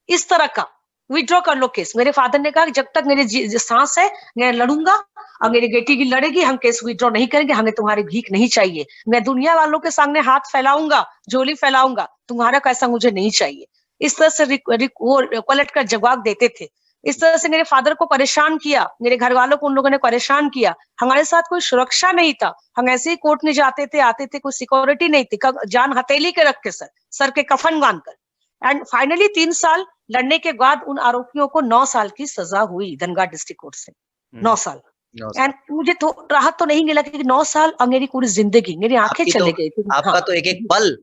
इस तरह का, विड्रॉ कर लो केस। मेरे फादर ने कहा कि जब तक मेरी सांस है मैं लड़ूंगा, और मेरी बेटी भी लड़ेगी, हम केस विड्रॉ नहीं करेंगे, हमें तुम्हारी भीख नहीं चाहिए, मैं दुनिया वालों के सामने हाथ फैलाऊंगा, झोली फैलाऊंगा, तुम्हारा पैसा मुझे नहीं चाहिए। इस तरह से वो पलट कर जवाब देते थे। इस तरह से मेरे फादर को परेशान किया, मेरे घर वालों को उन लोगों ने परेशान किया। हमारे साथ कोई सुरक्षा नहीं था, हम ऐसे ही कोर्ट में जाते थे, आते थे, कोई सिक्योरिटी नहीं थी, जान हथेली के रख के सर के कफन बांधकर। एंड फाइनली 3 साल लड़ने के बाद उन आरोपियों को 9 साल की सजा हुई धनबाद डिस्ट्रिक्ट कोर्ट से। 9 साल। एंड मुझे तो राहत तो नहीं मिला, क्योंकि 9 साल और मेरी पूरी जिंदगी, मेरी आंखें चले गई थी। आपका तो एक पल,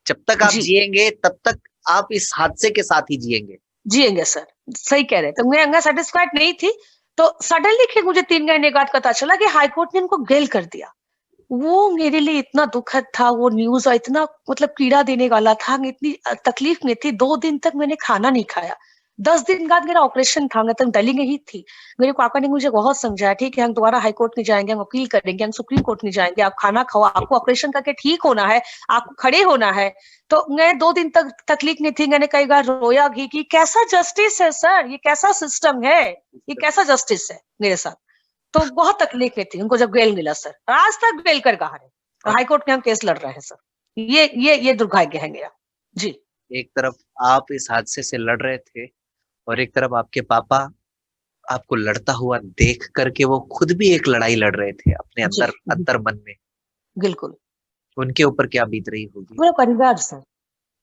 जब तक आप जिएंगे तब तक आप इस हादसे के साथ ही जिएंगे सर, सही कह रहे। तो मैं सेटिस्फाइड नहीं थी, तो सडनली फिर मुझे 3 महीने बाद पता चला कि हाई कोर्ट ने इनको बेल कर दिया। वो मेरे लिए इतना दुखद था वो न्यूज, और इतना मतलब पीड़ा देने वाला था, मैं इतनी तकलीफ में थी। 2 दिन तक मैंने खाना नहीं खाया। 10 दिन बाद मेरा ऑपरेशन था, मैं तक दिल्ली में ही थी। मेरे पापा ने मुझे बहुत समझाया, ठीक है हम दोबारा हाई कोर्ट में जाएंगे, हम अपील करेंगे, हम सुप्रीम कोर्ट में जाएंगे, आप खाना खाओ, आपको ऑपरेशन करके ठीक होना है, आपको खड़े होना है। तो मैं 2 दिन तक तकलीफ में थी, मैंने कई बार रोया भी कि कैसा जस्टिस है सर, ये कैसा सिस्टम है, ये कैसा जस्टिस है मेरे साथ। तो बहुत तकलीफ में थी। उनको जब बेल मिला सर, आज तक बेल कर कहा है, हाई कोर्ट में हम केस लड़ रहे हैं सर। ये दुर्भाग्य है मेरा। जी। एक तरफ आप इस हादसे से लड़ रहे थे, और एक तरफ आपके पापा आपको लड़ता हुआ देख करके वो खुद भी एक लड़ाई लड़ रहे थे अपने अंतर मन में। बिल्कुल। उनके ऊपर क्या बीत रही होगी? पूरा परिवार सर,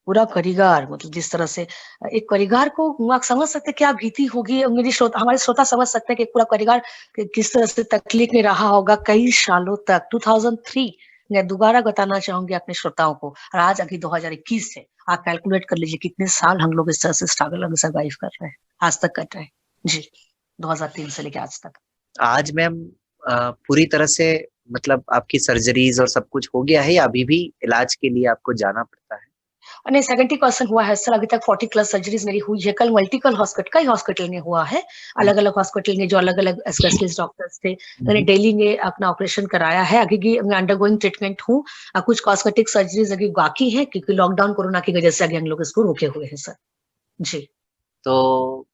पूरा परिवार, मतलब जिस तरह से एक परिवार को आप समझ सकते क्या बीती होगी। हमारे श्रोता समझ सकते हैं कि पूरा परिवार किस तरह से तकलीफ में रहा होगा कई सालों तक। 2003 मैं दोबारा बताना चाहूंगी अपने श्रोताओं को, और आज अभी 2021 है, आप कैलकुलेट कर लीजिए कितने साल हम लोग इस तरह से स्ट्रगल सर्वाइव कर रहे हैं, आज तक कर रहे हैं। जी, 2003 से लेकर आज तक। आज मैम पूरी तरह से, मतलब आपकी सर्जरीज और सब कुछ हो गया है, या अभी भी इलाज के लिए आपको जाना पड़ता है? नहीं 70% हुआ है सर, अभी तक 40 प्लस सर्जरीज मेरी हुई है। कल मल्टीपल हॉस्पिटल, कई हॉस्पिटल में हुआ है, अलग अलग हॉस्पिटल में जो अलग अलग स्पेशलिस्ट डॉक्टर्स थे, मैंने डेली में अपना ऑपरेशन कराया है। अभी भी मैं अंडरगोइंग ट्रीटमेंट हूँ। कुछ कॉस्मेटिक सर्जरीज अभी बाकी है, क्योंकि लॉकडाउन कोरोना की वजह से अभी हम लोग इसको रोके हुए हैं सर जी। तो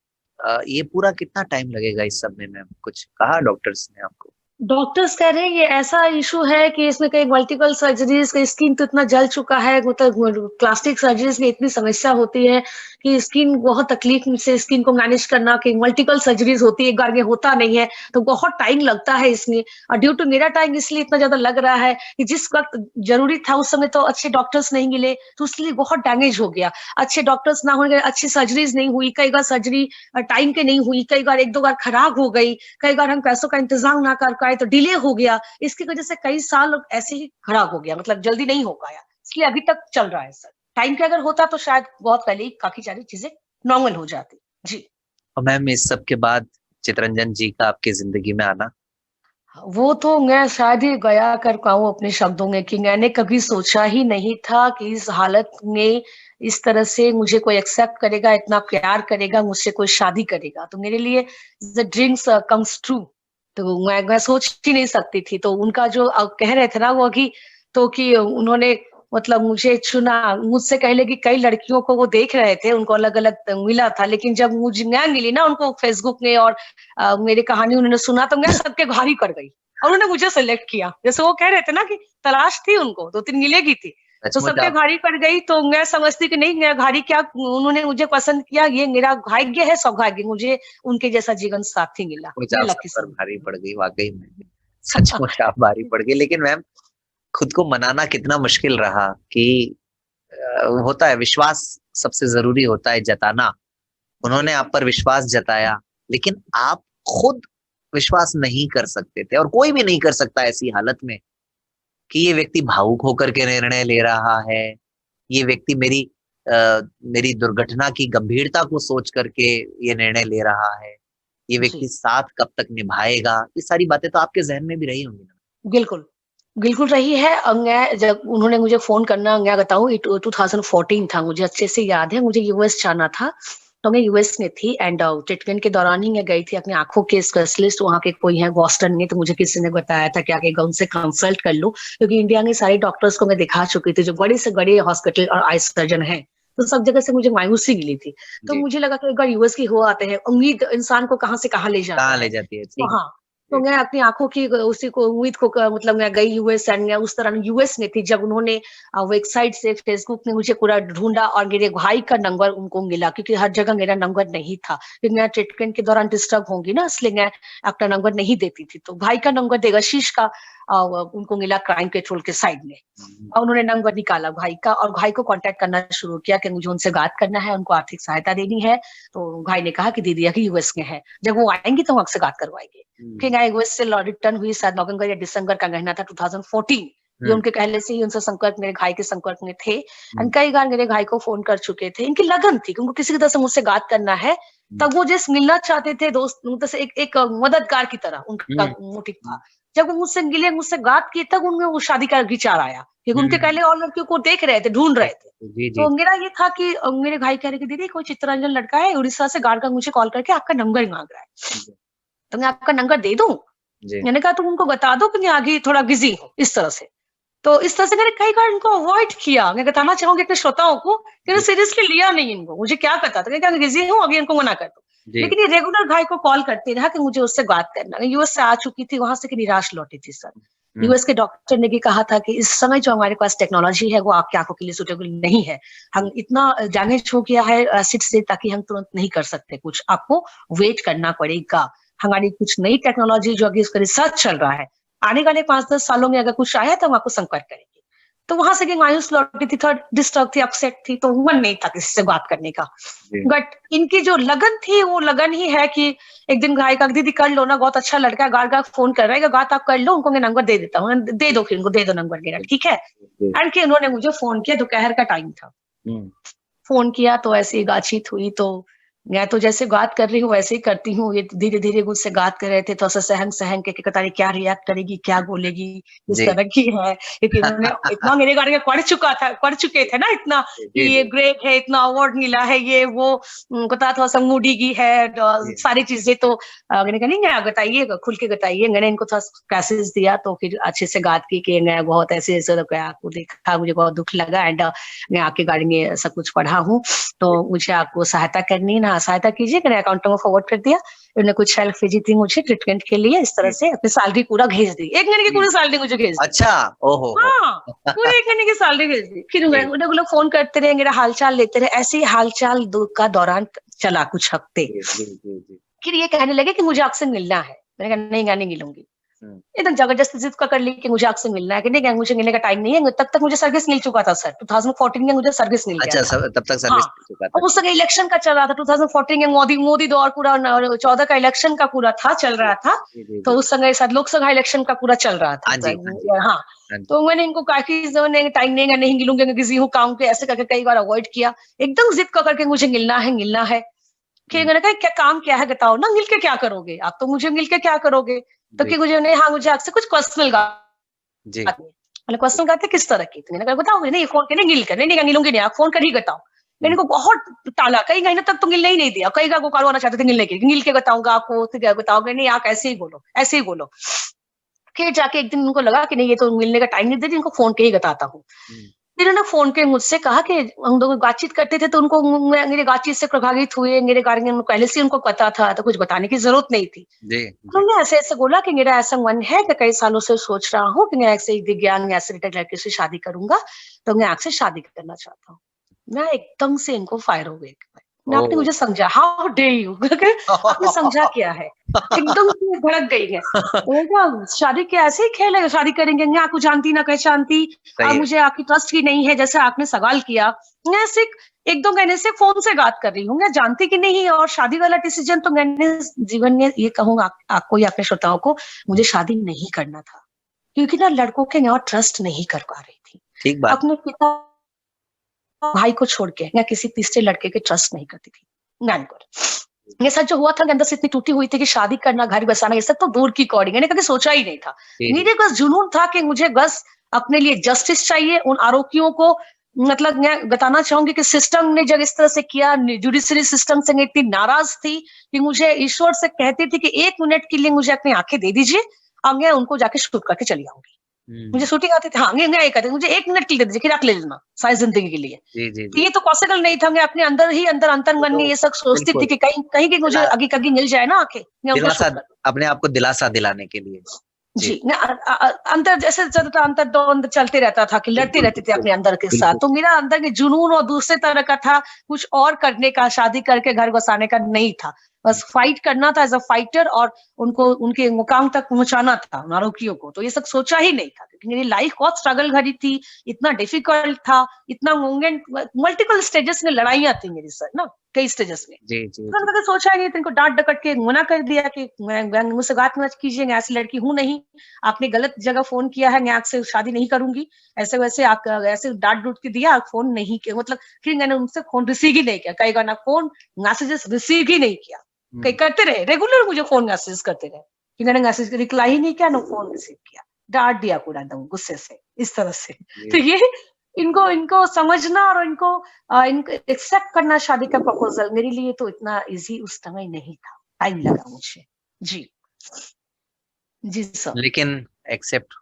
ये पूरा कितना टाइम लगेगा इस सब में मैम, कुछ कहा डॉक्टर्स ने आपको? डॉक्टर्स कह रहे हैं ये ऐसा इशू है कि इसमें कई मल्टीपल सर्जरीज का, स्किन तो इतना जल चुका है, मतलब प्लास्टिक सर्जरीज में इतनी समस्या होती है कि स्किन बहुत तकलीफ से स्किन को मैनेज करना, कि मल्टीपल सर्जरीज होती है, एक बार में होता नहीं है, तो बहुत टाइम लगता है इसमें। और ड्यू टू मेरा टाइम इसलिए इतना ज्यादा लग रहा है कि जिस वक्त जरूरी था उस समय तो अच्छे डॉक्टर्स नहीं मिले, तो इसलिए बहुत डैमेज हो गया। अच्छे डॉक्टर्स ना होने, अच्छी सर्जरीज नहीं हुई, कई बार सर्जरी टाइम पे नहीं हुई, कई बार एक दो बार खराब हो गई, कई बार हम पैसों का इंतजाम ना कर पाए तो डिले हो गया। इसकी वजह से कई साल ऐसे ही खराब हो गया, मतलब जल्दी नहीं हो पाया, इसलिए अभी तक चल रहा है सर। टाइम पे अगर होता तो शायद बहुत पहले ही काफी सारी चीजें नॉर्मल हो जाती जी। और मैम इस सब के बाद चितरंजन जी का आपकी जिंदगी में आना? वो तो मैं शायद ही गया कर पाऊं अपने शब्दों में, कि मैंने कभी सोचा ही नहीं था कि इस हालत में इस तरह से मुझे कोई एक्सेप्ट करेगा, इतना प्यार करेगा, मुझसे कोई शादी करेगा। तो मेरे लिए द ड्रीम्स कम्स ट्रू। तो मैं सोच ही नहीं सकती थी। तो उनका जो कह रहे थे ना वो कि, तो कि उन्होंने मतलब मुझे चुना, मुझसे कहले कि कई लड़कियों को वो देख रहे थे, उनको अलग अलग मिला था, लेकिन जब मुझे मैं मिली ना उनको फेसबुक में और मेरी कहानी उन्होंने सुना, तो मैं सबके भारी पड़ गई और उन्होंने मुझे सेलेक्ट किया। जैसे वो कह रहे थे ना कि तलाश थी उनको, 2-3 मिलेगी थी, तो सबके भारी पड़ गई। तो मैं समझती कि नहीं, मेरा भारी क्या, उन्होंने मुझे पसंद किया, ये मेरा भाग्य है, सौभाग्य, मुझे उनके जैसा जीवन साथी मिला। मैं लकी पर भारी पड़ गई वाकई में, सचमुच आप भारी पड़ गई। लेकिन मैम खुद को मनाना कितना मुश्किल रहा कि होता है विश्वास सबसे जरूरी होता है जताना। उन्होंने आप पर विश्वास जताया, लेकिन आप खुद विश्वास नहीं कर सकते थे, और कोई भी नहीं कर सकता ऐसी हालत में कि ये व्यक्ति भावुक होकर के निर्णय ले रहा है, ये व्यक्ति मेरी दुर्घटना की गंभीरता को सोच करके ये निर्णय ले रहा है, ये व्यक्ति साथ कब तक निभाएगा, ये सारी बातें तो आपके जहन में भी रही होंगी ना? बिल्कुल, बिल्कुल रही है। मैं जब उन्होंने मुझे फ़ोन करना, मैं बताऊँ 2014 था, मुझे अच्छे से याद है। मुझे यूएस जाना था, तो मैं यूएस में थी एंड ट्रीटमेंट के दौरान ही मैं गई थी अपनी आँखों के स्पेशलिस्ट, वहाँ के कोई हैं बॉस्टन में, तो मुझे किसी ने बताया था कि आके उनसे कंसल्ट कर लो, क्योंकि इंडिया में सारे डॉक्टर्स को मैं दिखा चुकी थी, जो बड़े से बड़े हॉस्पिटल और आई सर्जन हैं। तो सब जगह से मुझे मायूसी मिली थी। तो मुझे लगा कि एक बार यूएस की हो आते हैं, उम्मीद इंसान को कहाँ से कहाँ ले जाता है। कहाँ ले जाती है, तो हाँ, तो मैं अपनी आँखों की उसी को उम्मीद को मतलब मैं गई यूएस एंड मैं उस तरह यूएस में थी जब उन्होंने वेबसाइट से फेसबुक में मुझे पूरा ढूँढा और मेरे भाई का नंबर उनको मिला, क्योंकि हर जगह मेरा नंबर नहीं था। क्योंकि मैं ट्रीटमेंट के दौरान डिस्टर्ब होंगी ना, इसलिए मैं अपना नंबर नहीं देती थी। तो भाई का नंबर देवाशीष का उनको मिला क्राइम पेट्रोल के साइड में, और उन्होंने नंबर निकाला भाई का और भाई को कांटेक्ट करना शुरू किया कि मुझे उनसे बात करना है, उनको आर्थिक सहायता देनी है। तो भाई ने कहा कि दीदी अभी यूएस में है, जब वो आएंगी तो हम आपसे बात करवाएंगे। फिर मैं यूएस से रिटर्न हुई, शायद नवंबर या दिसंबर का महीना था 2014। ये उनके पहले से ही उनसे संपर्क, मेरे भाई के संपर्क में थे एंड कई बार मेरे भाई को फोन कर चुके थे। इनकी लगन थी कि उनको किसी तरह से मुझसे बात करना है, तब वो जैसे मिलना चाहते थे दोस्त, मतलब एक मददगार की तरह उनका मोटिव था। जब वो मुझसे मिले, मुझसे बात की, तब उनमें वो शादी का विचार आया, क्योंकि उनके पहले और लड़कियों को देख रहे थे, ढूंढ रहे थे। तो मेरा ये था कि मेरे भाई कह रहे कि दीदी कोई चित्तरंजन लड़का है उड़ीसा से, गाड़ का मुझे कॉल करके आपका नंबर मांग रहा है, तो मैं आपका नंबर दे दूं? मैंने कहा तुम उनको बता दो कि मैं आगे थोड़ा बिजी हूँ, इस तरह से। तो इस तरह से मैंने कई बार इनको अवॉइड किया। मैं बताना चाहूंगी अपने श्रोताओं को कि सीरियसली लिया नहीं इनको, मुझे क्या पता था, मैं बिजी हूँ, अभी इनको मना कर दो। लेकिन ये रेगुलर भाई को कॉल करते रहा कि मुझे उससे बात करना। मैं यूएस से आ चुकी थी, वहां से कि निराश लौटी थी सर। यूएस के डॉक्टर ने भी कहा था कि इस समय जो हमारे पास टेक्नोलॉजी है वो आपकी आंखों के लिए सुटेबल नहीं है, हम इतना डैमेज हो गया है एसिड से, ताकि हम तुरंत नहीं कर सकते कुछ, आपको वेट करना पड़ेगा। हमारी कुछ नई टेक्नोलॉजी जो अभी इसका रिसर्च चल रहा है, आने वाले 5-10 सालों में अगर कुछ आया तो हम आपको संपर्क करेंगे। तो वहां से मायूस लौटी थी, थोड़ा डिस्टर्ब थी, अपसेट थी, तो मन नहीं था किसी से बात करने का। बट इनकी जो लगन थी वो लगन ही है कि एक दिन भाई का दीदी कर लो ना, बहुत अच्छा लड़का है, गाड़ फोन कर रहा है, बात आप कर लो, उनको मैं नंबर दे देता हूँ, दे दो, फिर उनको दे दो नंबर मेरा, ठीक है। एंड कि उन्होंने मुझे फोन किया, दोपहर का टाइम था, फोन किया तो ऐसी बातचीत हुई। तो मैं तो जैसे बात कर रही हूँ वैसे ही करती हूँ, ये धीरे धीरे मुझसे बात कर रहे थे, थोड़ा सा सहंग सहंग के पता नहीं क्या रिएक्ट करेगी, क्या बोलेगी, इस जी। तरह की है, क्योंकि इन्होंने इतना मेरे बारे में पढ़ चुके थे ना इतना, कि जी, ये जी, ग्रेट है, इतना अवार्ड मिला है, ये वो, पता थोड़ा सा मूडी की है, जी। सारी चीजें तो मैंने कहा नहीं बताइए, खुल के बताइए। मैंने इनको थोड़ा पैसेज दिया तो फिर अच्छे से बात की कि मैं बहुत ऐसे ऐसे आपको देखा, मुझे बहुत दुख लगा, एंड मैं आपके बारे में सब कुछ पढ़ा हूँ, तो मुझे आपको सहायता करनी है ना, सहायता कीजिए। मैंने अकाउंट में फॉरवर्ड कर दिया, उन्होंने कुछ हेल्प भेजी थी मुझे ट्रीटमेंट के लिए, इस तरह जी, से अपनी सैलरी पूरा भेज दी, 1 महीने की जी। पूरी सैलरी मुझे भेज दी। अच्छा, ओहो हो। हाँ, पूरे 1 महीने की सैलरी भेज दी। फिर जी, उन्हें वो लोग फोन करते रहे, मेरा हालचाल लेते रहे, ऐसे ही हालचाल का दौरान चला कुछ हफ्ते। जी, जी, जी, जी। फिर ये कहने लगे कि मुझे आपसे मिलना है। मैंने कहा नहीं, मैं नहीं मिलूंगी। हुँ। एकदम जबरदस्ती जिद कर ली कि मुझे आपसे मिलना है, कि नहीं मुझे मिलने का टाइम नहीं है, तब तक मुझे सर्विस मिल चुका था सर, 2014 में मुझे सर्विस मिल गया अच्छा, था। तब तक हाँ, सर्विस मिल चुका था। और उस समय इलेक्शन का चल रहा था, 2014 में मोदी दौर पूरा, 14 का इलेक्शन का पूरा था, चल जी, रहा था। जी, जी, तो जी। उस समय शायद लोकसभा इलेक्शन का पूरा चल रहा था। हाँ जी, हाँ जी, हाँ, हाँ जी। तो मैंने इनको काफी समय टाइम नहीं, नहीं मिलूंगी, मैं बिजी हूँ काम पे, ऐसे करके कई बार अवॉइड किया। एकदम जिद कर करके मुझे मिलना है, मिलना है। फिर हुँ, मैंने कहा क्या काम क्या है बताओ ना, मिलके क्या करोगे आप, तो मुझे मिलके क्या करोगे? तो जी, कि मुझे नहीं, हाँ मुझे आपसे कुछ पर्सनल बात जी, करनी है। मैंने जी, पर्सनल बात है किस तरह की? तो मैंने कहा बताओ, नहीं फोन के नहीं, मिल कर, नहीं नहीं मिलूंगी नहीं, आप फोन कर ही बताओ। मैंने हुँ, इनको बहुत टाला, कई महीने तक तो मिलने ही नहीं दिया, कई का गोकारो आना चाहते थे मिलने के लिए, मिल के बताऊंगा आपको, तो क्या बताओगे, नहीं आप ऐसे ही बोलो, ऐसे ही बोलो। फिर जाके एक दिन उनको लगा कि नहीं ये तो मिलने का टाइम नहीं दे रही, इनको फोन के ही बताता हूँ। हुँ। फिर उन्होंने फ़ोन पे मुझसे कहा कि हम दोनों बातचीत करते थे, तो उनको मेरी बातचीत से प्रभावित हुए, मेरे बारे में पहले से उनको पता था, तो कुछ बताने की ज़रूरत नहीं थी। जी, जी, उन्होंने ऐसे-ऐसे बोला कि मेरा ऐसा मन है कि कई सालों से सोच रहा हूँ कि मैं ऐसे ही दिव्यांग या एसिडिक लड़के से शादी करूँगा, तो मैं आपसे शादी करना चाहता हूँ। मैं एकदम से इनको फायर हो गई। ना आपने ओह! मुझे समझा, हाउ डेयर यू करके आपने समझा क्या है? एकदम से भड़क गई है। तो मैंने कहा शादी क्या ऐसे ही खेल है, शादी करेंगे, मैं आपको जानती ना पहचानती, सही है। मुझे आपकी ट्रस्ट ही नहीं है जैसे आपने सवाल किया। मैं ऐसे 1-2 महीने से फ़ोन से बात कर रही हूँ, मैं जानती कि नहीं, और शादी वाला डिसीज़न तो मैंने जीवन में ये कहूँगा आपको या अपने श्रोताओं को, मुझे शादी नहीं करना था। क्योंकि ना लड़कों के मैं और ट्रस्ट नहीं कर पा रही थी। ठीक बात। अपने पिता भाई को छोड़ के मैं किसी तीसरे लड़के के ट्रस्ट नहीं करती थी। Not good. ये सब जो हुआ था, मैं अंदर से इतनी टूटी हुई थी कि शादी करना, घर बसाना, ये सब तो दूर की कौड़ी, मैंने कभी सोचा ही नहीं था। जी, जी। मेरे बस जुनून था कि मुझे बस अपने लिए जस्टिस चाहिए, उन आरोपियों को, मतलब मैं बताना चाहूंगी कि सिस्टम ने जब इस तरह से किया, जुडिशरी सिस्टम से मैं इतनी नाराज थी कि मुझे ईश्वर से कहती थी कि 1 मिनट के लिए मुझे अपनी आंखें दे दीजिए, अब मैं उनको जाके शूट करके चली आऊंगी। मुझे हुँ। शूटिंग आती थी, हाँ, मैं ये कहती मुझे 1 मिनट के लिए दे दीजिए, फिर आप ले लेना सारी जिंदगी के लिए। जी, जी, तो जी। ये तो पॉसिबल नहीं था, मैं अपने अंदर ही अंदर ये अंतर्मन तो में ये सब सोचती थी बिल्कुल, कि कहीं कहीं की मुझे दिला अगी-कगी मिल जाए ना आँखें, मैं उनको दिलासा शूट कर। अपने आप को दिलासा दिलाने के लिए। जी। जी, मैं अंतर जैसे चलता अंतर्द्वंद चलते रहता था कि लड़ते बिल्कुल, रहते थे बिल्कुल, अपने अंदर के साथ। बिल्कुल। तो मेरा अंदर के जुनून और दूसरे तरह का था, कुछ और करने का, शादी करके घर बसाने का नहीं था। हुँ, बस फाइट करना था एज़ अ फाइटर, और उनको उनके मुकाम तक पहुँचाना था, उन आरोपियों को। तो ये सब सोचा ही नहीं था, क्योंकि मेरी लाइफ बहुत स्ट्रगल भरी थी, इतना डिफिकल्ट था, इतना मूवमेंट, मल्टीपल स्टेजेस में लड़ाइयाँ थी मेरी सर ना, कई स्टेजेस में। जी, जी, मैंने जी। कभी सोचा ही नहीं था, इनको डाँट-डपट के मना कर दिया कि मैं मुझसे बात मत कीजिए, मैं ऐसी लड़की हूँ नहीं। आपने गलत जगह फ़ोन किया है, मैं आपसे शादी नहीं करूँगी। ऐसे-वैसे आप ऐसे डाँट-डूट के दिया, फ़ोन नहीं किया, मतलब फिर मैंने उनसे फ़ोन रिसीव ही नहीं किया। कई बार ना फ़ोन मैसेजेस रिसीव ही नहीं किया। कई हुँ, करते रहे, रेगुलर मुझे फ़ोन मैसेज करते रहे। फिर मैंने मैसेज रिप्लाई ही नहीं किया, ना फ़ोन रिसीव किया। डाँट दिया पूरा एकदम गुस्से से, इस तरह से। तो जी। ये इनको इनको समझना और इनको एक्सेप्ट करना शादी का प्रपोज़ल मेरे लिए तो इतना ईज़ी उस समय नहीं था। टाइम लगा मुझे। जी। जी सर। लेकिन एक्सेप्ट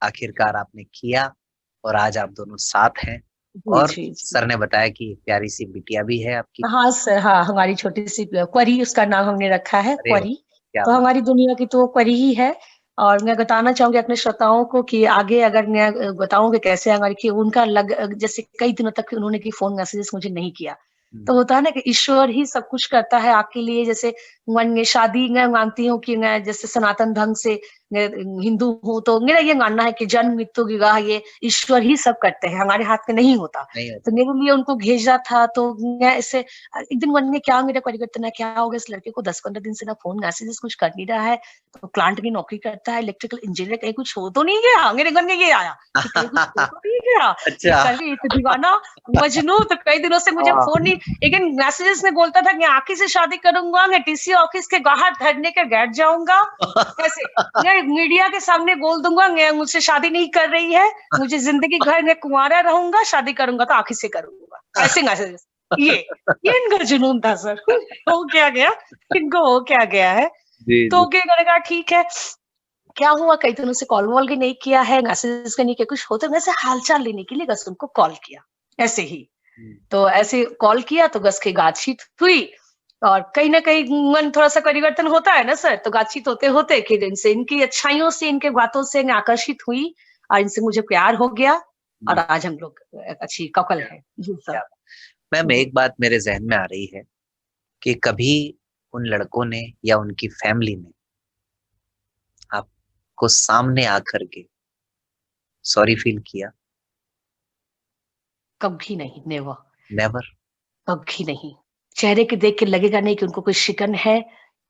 आखिरकार आपने किया और आज आप दोनों साथ हैं जी, और जी, जी। सर ने बताया कि प्यारी-सी बिटिया भी है आपकी। हाँ सर, हाँ, हमारी छोटी-सी क्वरी उसका नाम हमने रखा है, अरे वाह! क्वरी। क्या तो बात! हमारी दुनिया की तो वो क्वरी ही है। और मैं बताना चाहूँगी अपने श्रोताओं को कि आगे अगर मैं बताऊँ कि कैसे हमारी, कि उनका जैसे कई दिनों तक उन्होंने कि फ़ोन मैसेजेस मुझे नहीं किया। हुँ, तो होता है ना कि ईश्वर ही सब कुछ करता है आपके लिए। जैसे मन में शादी मैं मानती हूँ कि मैं जैसे सनातन ढंग से हिंदू हूँ तो मेरा ये मानना है कि जन्म मृत्यु विवाह ये ईश्वर ही सब करते हैं, हमारे हाथ में नहीं होता। तो मेरे लिए उनको भेजा था, तो मैं इसे एक दिन मन में क्या मेरा परिवर्तन है, क्या हो गया इस लड़के को 10-15 दिन से ना फोन मैसेजेस कुछ कर नहीं रहा है, तो प्लांट की नौकरी करता है, इलेक्ट्रिकल इंजीनियर, कहीं कुछ हो तो नहीं गया। मेरे मन में ये आया कि कहीं कुछ हो तो नहीं गया। अच्छा। दीवाना मजनू तो कई दिनों से मुझे फोन नहीं, लेकिन मैसेजेस में बोलता था कि आखिर से शादी करूंगा, मैं टीसी ऑफिस के बाहर धरने के बैठ जाऊंगा, कैसे मैं मीडिया के सामने बोल दूंगा मैं मुझसे शादी नहीं कर रही है, मुझे जिंदगी भर में कुंवारा रहूंगा, शादी करूंगा तो आखिर से करूंगा, ऐसे मैसेजेस। ये इनका जुनून था सर। हो क्या गया, इनको हो क्या गया है। तो करेगा ठीक है, क्या हुआ, कई दिनों से कॉल वॉल भी नहीं किया है, मैसेजेस का नहीं किया, कुछ होता है वैसे हालचाल लेने के लिए बस उनको कॉल किया ऐसे ही। तो ऐसे कॉल किया तो बस की बातचीत हुई, और कहीं ना कहीं मन थोड़ा सा परिवर्तन होता है ना सर, तो बातचीत होते होते कि इनसे, इनकी अच्छाइयों से, इनके बातों से मैं आकर्षित हुई और इनसे मुझे प्यार हो गया, और आज हम लोग अच्छी कपल है। जी सर। मैम एक बात मेरे जहन में आ रही है कि कभी उन लड़कों ने या उनकी फैमिली ने आपको सामने आकर के सॉरी फील किया? कभी नहीं, नेवर, कभी नहीं। चेहरे के देख के लगेगा नहीं कि उनको कोई शिकन है,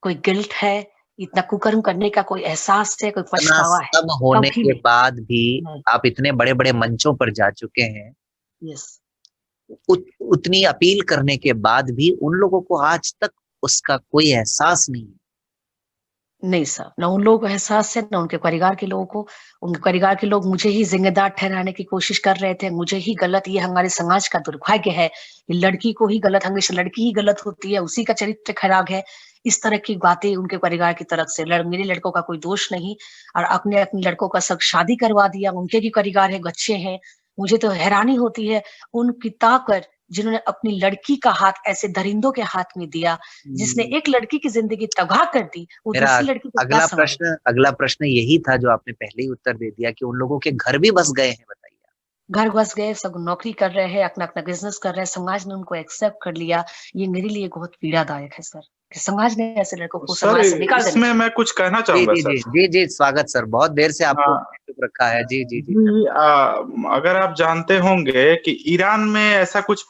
कोई गिल्ट है, इतना कुकर्म करने का कोई एहसास है, कोई पछतावा है। सब होने के बाद भी आप इतने बड़े बड़े मंचों पर जा चुके हैं, यस, उतनी अपील करने के बाद भी उन लोगों को आज तक उसका कोई एहसास नहीं? नहीं सर, न उन लोगों को एहसास है, न उनके परिवार के लोगों को। उनके परिवार के लोग मुझे ही जिम्मेदार ठहराने की कोशिश कर रहे थे, मुझे ही गलत, ये हमारे समाज का दुर्भाग्य है, लड़की को ही गलत, हमेशा लड़की ही गलत होती है, उसी का चरित्र खराब है, इस तरह की बातें उनके परिवार की तरफ से। मेरे लड़कों का कोई दोष नहीं, और अपने अपने लड़कों का सब शादी करवा दिया, उनके भी परिवार है, बच्चे हैं। मुझे तो हैरानी होती है उन पिता पर जिन्होंने अपनी लड़की का हाथ ऐसे दरिंदों के हाथ में दिया, जिसने एक लड़की की जिंदगी तबाह कर दी। वो दूसरी लड़की को अगला प्रश्न यही था जो आपने पहले ही उत्तर दे दिया कि उन लोगों के घर भी बस गए हैं। बताइए। घर बस गए, सब नौकरी कर रहे हैं, अपना अपना बिजनेस कर रहे हैं, समाज ने उनको एक्सेप्ट कर लिया। ये मेरे लिए बहुत पीड़ादायक है सर, कि समाज ने ऐसे लड़कों को समाज से निकाल दिया। इसमें मैं कुछ कहना चाहूंगा सर। जी, स्वागत सर, बहुत देर से आपको चुप रखा है। जी। अगर आप जानते होंगे कि ईरान में ऐसा कुछ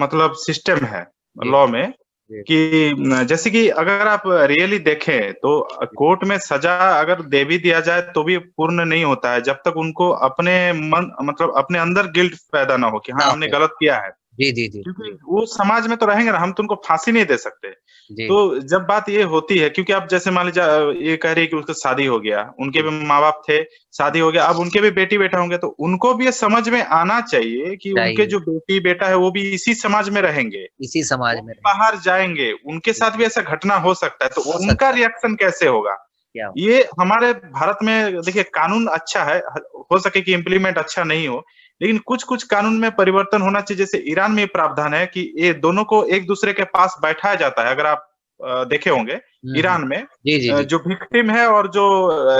मतलब सिस्टम है लॉ में कि जैसे कि अगर आप रियली देखें तो कोर्ट में सजा अगर दे भी दिया जाए तो भी पूर्ण नहीं होता है जब तक उनको अपने मन, मतलब अपने अंदर गिल्ट पैदा ना हो कि हाँ हमने गलत किया है। जी। क्योंकि वो समाज में तो रहेंगे ना, हम तो उनको फांसी नहीं दे सकते। तो जब बात ये होती है, क्योंकि आप जैसे मान लीजिए ये कह रही है कि उसका शादी हो गया, उनके भी माँ बाप थे, शादी हो गया, अब उनके भी बेटी बेटा होंगे, तो उनको भी ये समझ में आना चाहिए कि उनके जो बेटी बेटा है वो भी इसी समाज में रहेंगे, इसी समाज में बाहर जाएंगे, उनके साथ भी ऐसा घटना हो सकता है, तो उनका रिएक्शन कैसे होगा? ये हमारे भारत में देखिए कानून अच्छा है, हो सके कि इम्प्लीमेंट अच्छा नहीं हो, लेकिन कुछ कुछ कानून में परिवर्तन होना चाहिए। जैसे ईरान में प्रावधान है कि ये दोनों को एक दूसरे के पास बैठाया जाता है। अगर आप देखे होंगे ईरान में जो विक्टिम है और जो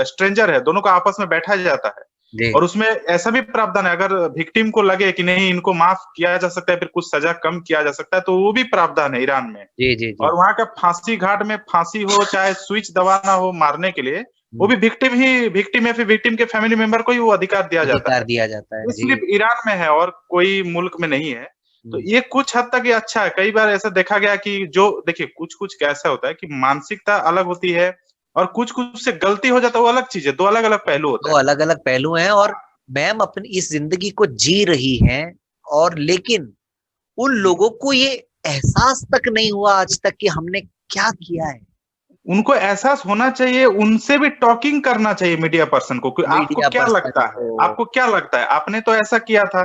स्ट्रेंजर है दोनों को आपस में बैठाया जाता है, और उसमें ऐसा भी प्रावधान है अगर विक्टिम को लगे कि नहीं इनको माफ किया जा सकता है, फिर कुछ सजा कम किया जा सकता है, तो वो भी प्रावधान है ईरान में। और वहाँ का फांसी घाट में फांसी हो चाहे स्विच दबाना हो मारने के लिए, वो भी विक्टिम है, फिर विक्टिम के फैमिली मेंबर को ही वो अधिकार दिया जाता है। ये सिर्फ ईरान में है और कोई मुल्क में नहीं है। तो ये कुछ हद तक ये अच्छा है। कई बार ऐसा देखा गया कि जो देखिए कुछ कैसा होता है कि मानसिकता अलग होती है और कुछ से गलती हो जाता है, वो अलग चीज है, दो अलग अलग पहलू होते हैं। दो अलग अलग पहलू हैं, और मैम अपनी इस जिंदगी को जी रही हैं, और लेकिन उन लोगों को ये एहसास तक नहीं हुआ आज तक कि हमने क्या किया है। उनको एहसास होना चाहिए, उनसे भी टॉकिंग करना चाहिए मीडिया पर्सन को। आपको क्या लगता है, आपको क्या लगता है, आपने तो ऐसा किया था,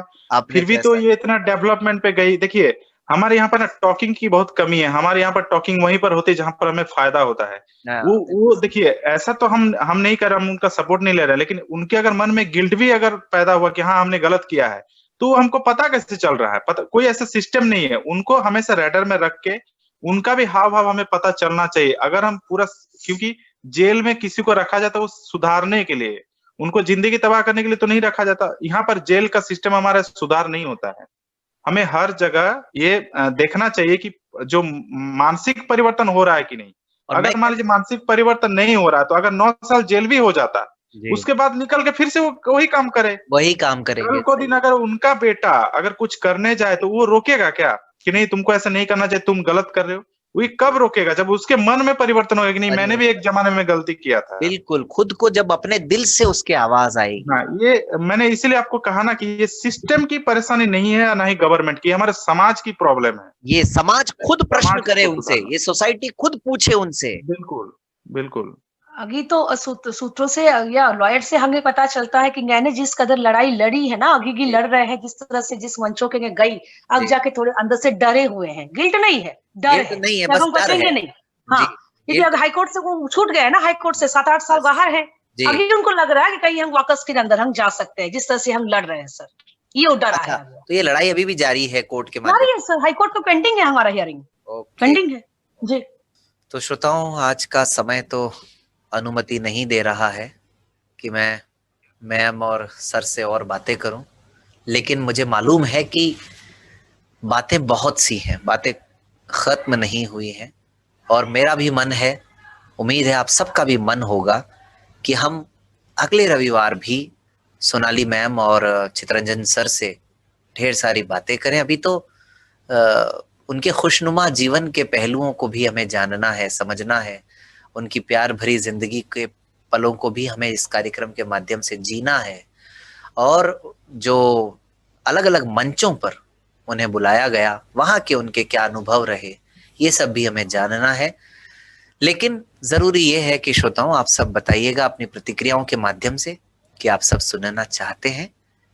फिर भी तो ये इतना डेवलपमेंट पे गई। देखिए हमारे यहाँ पर ना टॉकिंग की बहुत कमी है। हमारे यहाँ पर टॉकिंग वहीं पर होती है जहां पर हमें फायदा होता है। वो देखिए ऐसा तो हम नहीं कर रहे, हम उनका सपोर्ट नहीं ले रहे, लेकिन उनके अगर मन में गिल्ट भी अगर पैदा हुआ कि हाँ हमने गलत किया है, तो हमको पता कैसे चल रहा है? पता कोई ऐसा सिस्टम नहीं है। उनको हमेशा रैडर में रख के उनका भी हाव भाव हमें पता चलना चाहिए। अगर हम पूरा, क्योंकि जेल में किसी को रखा जाता है वो सुधारने के लिए, उनको जिंदगी तबाह करने के लिए तो नहीं रखा जाता। यहाँ पर जेल का सिस्टम हमारा सुधार नहीं होता है। हमें हर जगह ये देखना चाहिए कि जो मानसिक परिवर्तन हो रहा है कि नहीं। और अगर मान लीजिए मानसिक परिवर्तन नहीं हो रहा तो अगर 9 साल जेल भी हो जाता, उसके बाद निकल के फिर से वो वही काम करे। वही काम करेंगे। कल को दिन अगर उनका बेटा अगर कुछ करने जाए तो वो रोकेगा क्या कि नहीं तुमको ऐसा नहीं करना चाहिए, तुम गलत कर रहे हो? वो कब रोकेगा? जब उसके मन में परिवर्तन होगा कि नहीं मैंने भी एक जमाने में गलती किया था। बिल्कुल, खुद को जब अपने दिल से उसकी आवाज आएगी। हाँ, ये मैंने इसीलिए आपको कहा ना कि ये सिस्टम की परेशानी नहीं है, ना ही गवर्नमेंट की, हमारे समाज की प्रॉब्लम है। ये समाज खुद प्रश्न करे उनसे, ये सोसाइटी खुद पूछे उनसे। बिल्कुल, बिल्कुल। अभी तो सूत्रों से या लॉयर से हमें पता चलता है कि मैंने जिस कदर लड़ाई लड़ी है ना, अभी की लड़ रहे हैं, जिस तरह से जिस मंचों के गई, अब जाके थोड़े अंदर से डरे हुए हैं। गिल्ट नहीं है, डर है, नहीं है, बस हम डर बचेंगे है। नहीं। हाँ, क्योंकि अगर हाईकोर्ट से वो छूट गए ना, हाईकोर्ट से 7-8 साल बाहर है, अभी उनको लग रहा है कि कहीं हम वापस के अंदर हम जा सकते हैं, जिस तरह से हम लड़ रहे हैं सर, ये डर आया। तो ये लड़ाई अभी भी जारी है कोर्ट के माध्यम से? सर हाईकोर्ट में पेंडिंग है, हमारा हियरिंग पेंडिंग है जी। तो श्रोताओं, आज का समय तो अनुमति नहीं दे रहा है कि मैं मैम और सर से और बातें करूं, लेकिन मुझे मालूम है कि बातें बहुत सी हैं, बातें खत्म नहीं हुई हैं, और मेरा भी मन है, उम्मीद है आप सबका भी मन होगा कि हम अगले रविवार भी सोनाली मैम और चितरंजन सर से ढेर सारी बातें करें। अभी तो उनके खुशनुमा जीवन के पहलुओं को भी हमें जानना है, समझना है, उनकी प्यार भरी जिंदगी के पलों को भी हमें इस कार्यक्रम के माध्यम से जीना है, और जो अलग अलग मंचों पर उन्हें बुलाया गया, वहां के उनके क्या अनुभव रहे, ये सब भी हमें जानना है। लेकिन जरूरी ये है कि श्रोताओं, आप सब बताइएगा अपनी प्रतिक्रियाओं के माध्यम से कि आप सब सुनना चाहते हैं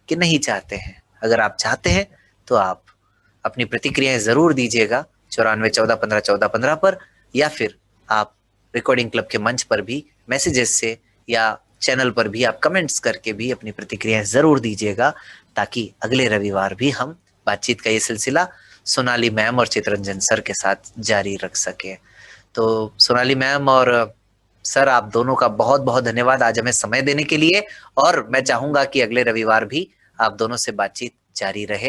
कि नहीं चाहते हैं। अगर आप चाहते हैं तो आप अपनी प्रतिक्रियाएं जरूर दीजिएगा 9414151415 पर, या फिर आप रिकॉर्डिंग क्लब के मंच पर भी मैसेजेस से या चैनल पर भी आप कमेंट्स करके भी अपनी प्रतिक्रियाएं जरूर दीजिएगा, ताकि अगले रविवार भी हम बातचीत का ये सिलसिला सोनाली मैम और चितरंजन सर के साथ जारी रख सके। तो सोनाली मैम और सर, आप दोनों का बहुत बहुत धन्यवाद आज हमें समय देने के लिए, और मैं चाहूंगा कि अगले रविवार भी आप दोनों से बातचीत जारी रहे।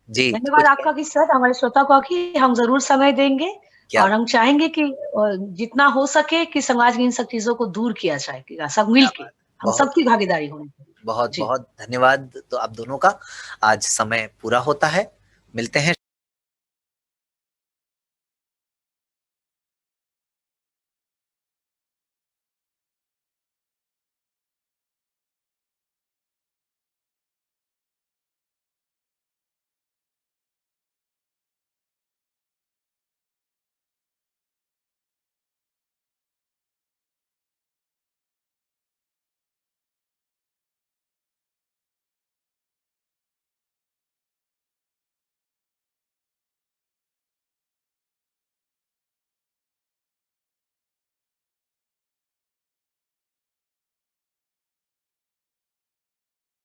जी, धन्यवाद आपका कि सर, हमारे श्रोता को कि हम जरूर समय देंगे, और हम चाहेंगे कि जितना हो सके कि समाज की इन सब चीजों को दूर किया जाए, सब मिलके, हम सबकी भागीदारी होनी चाहिए। बहुत बहुत धन्यवाद। तो आप दोनों का आज समय पूरा होता है, मिलते हैं।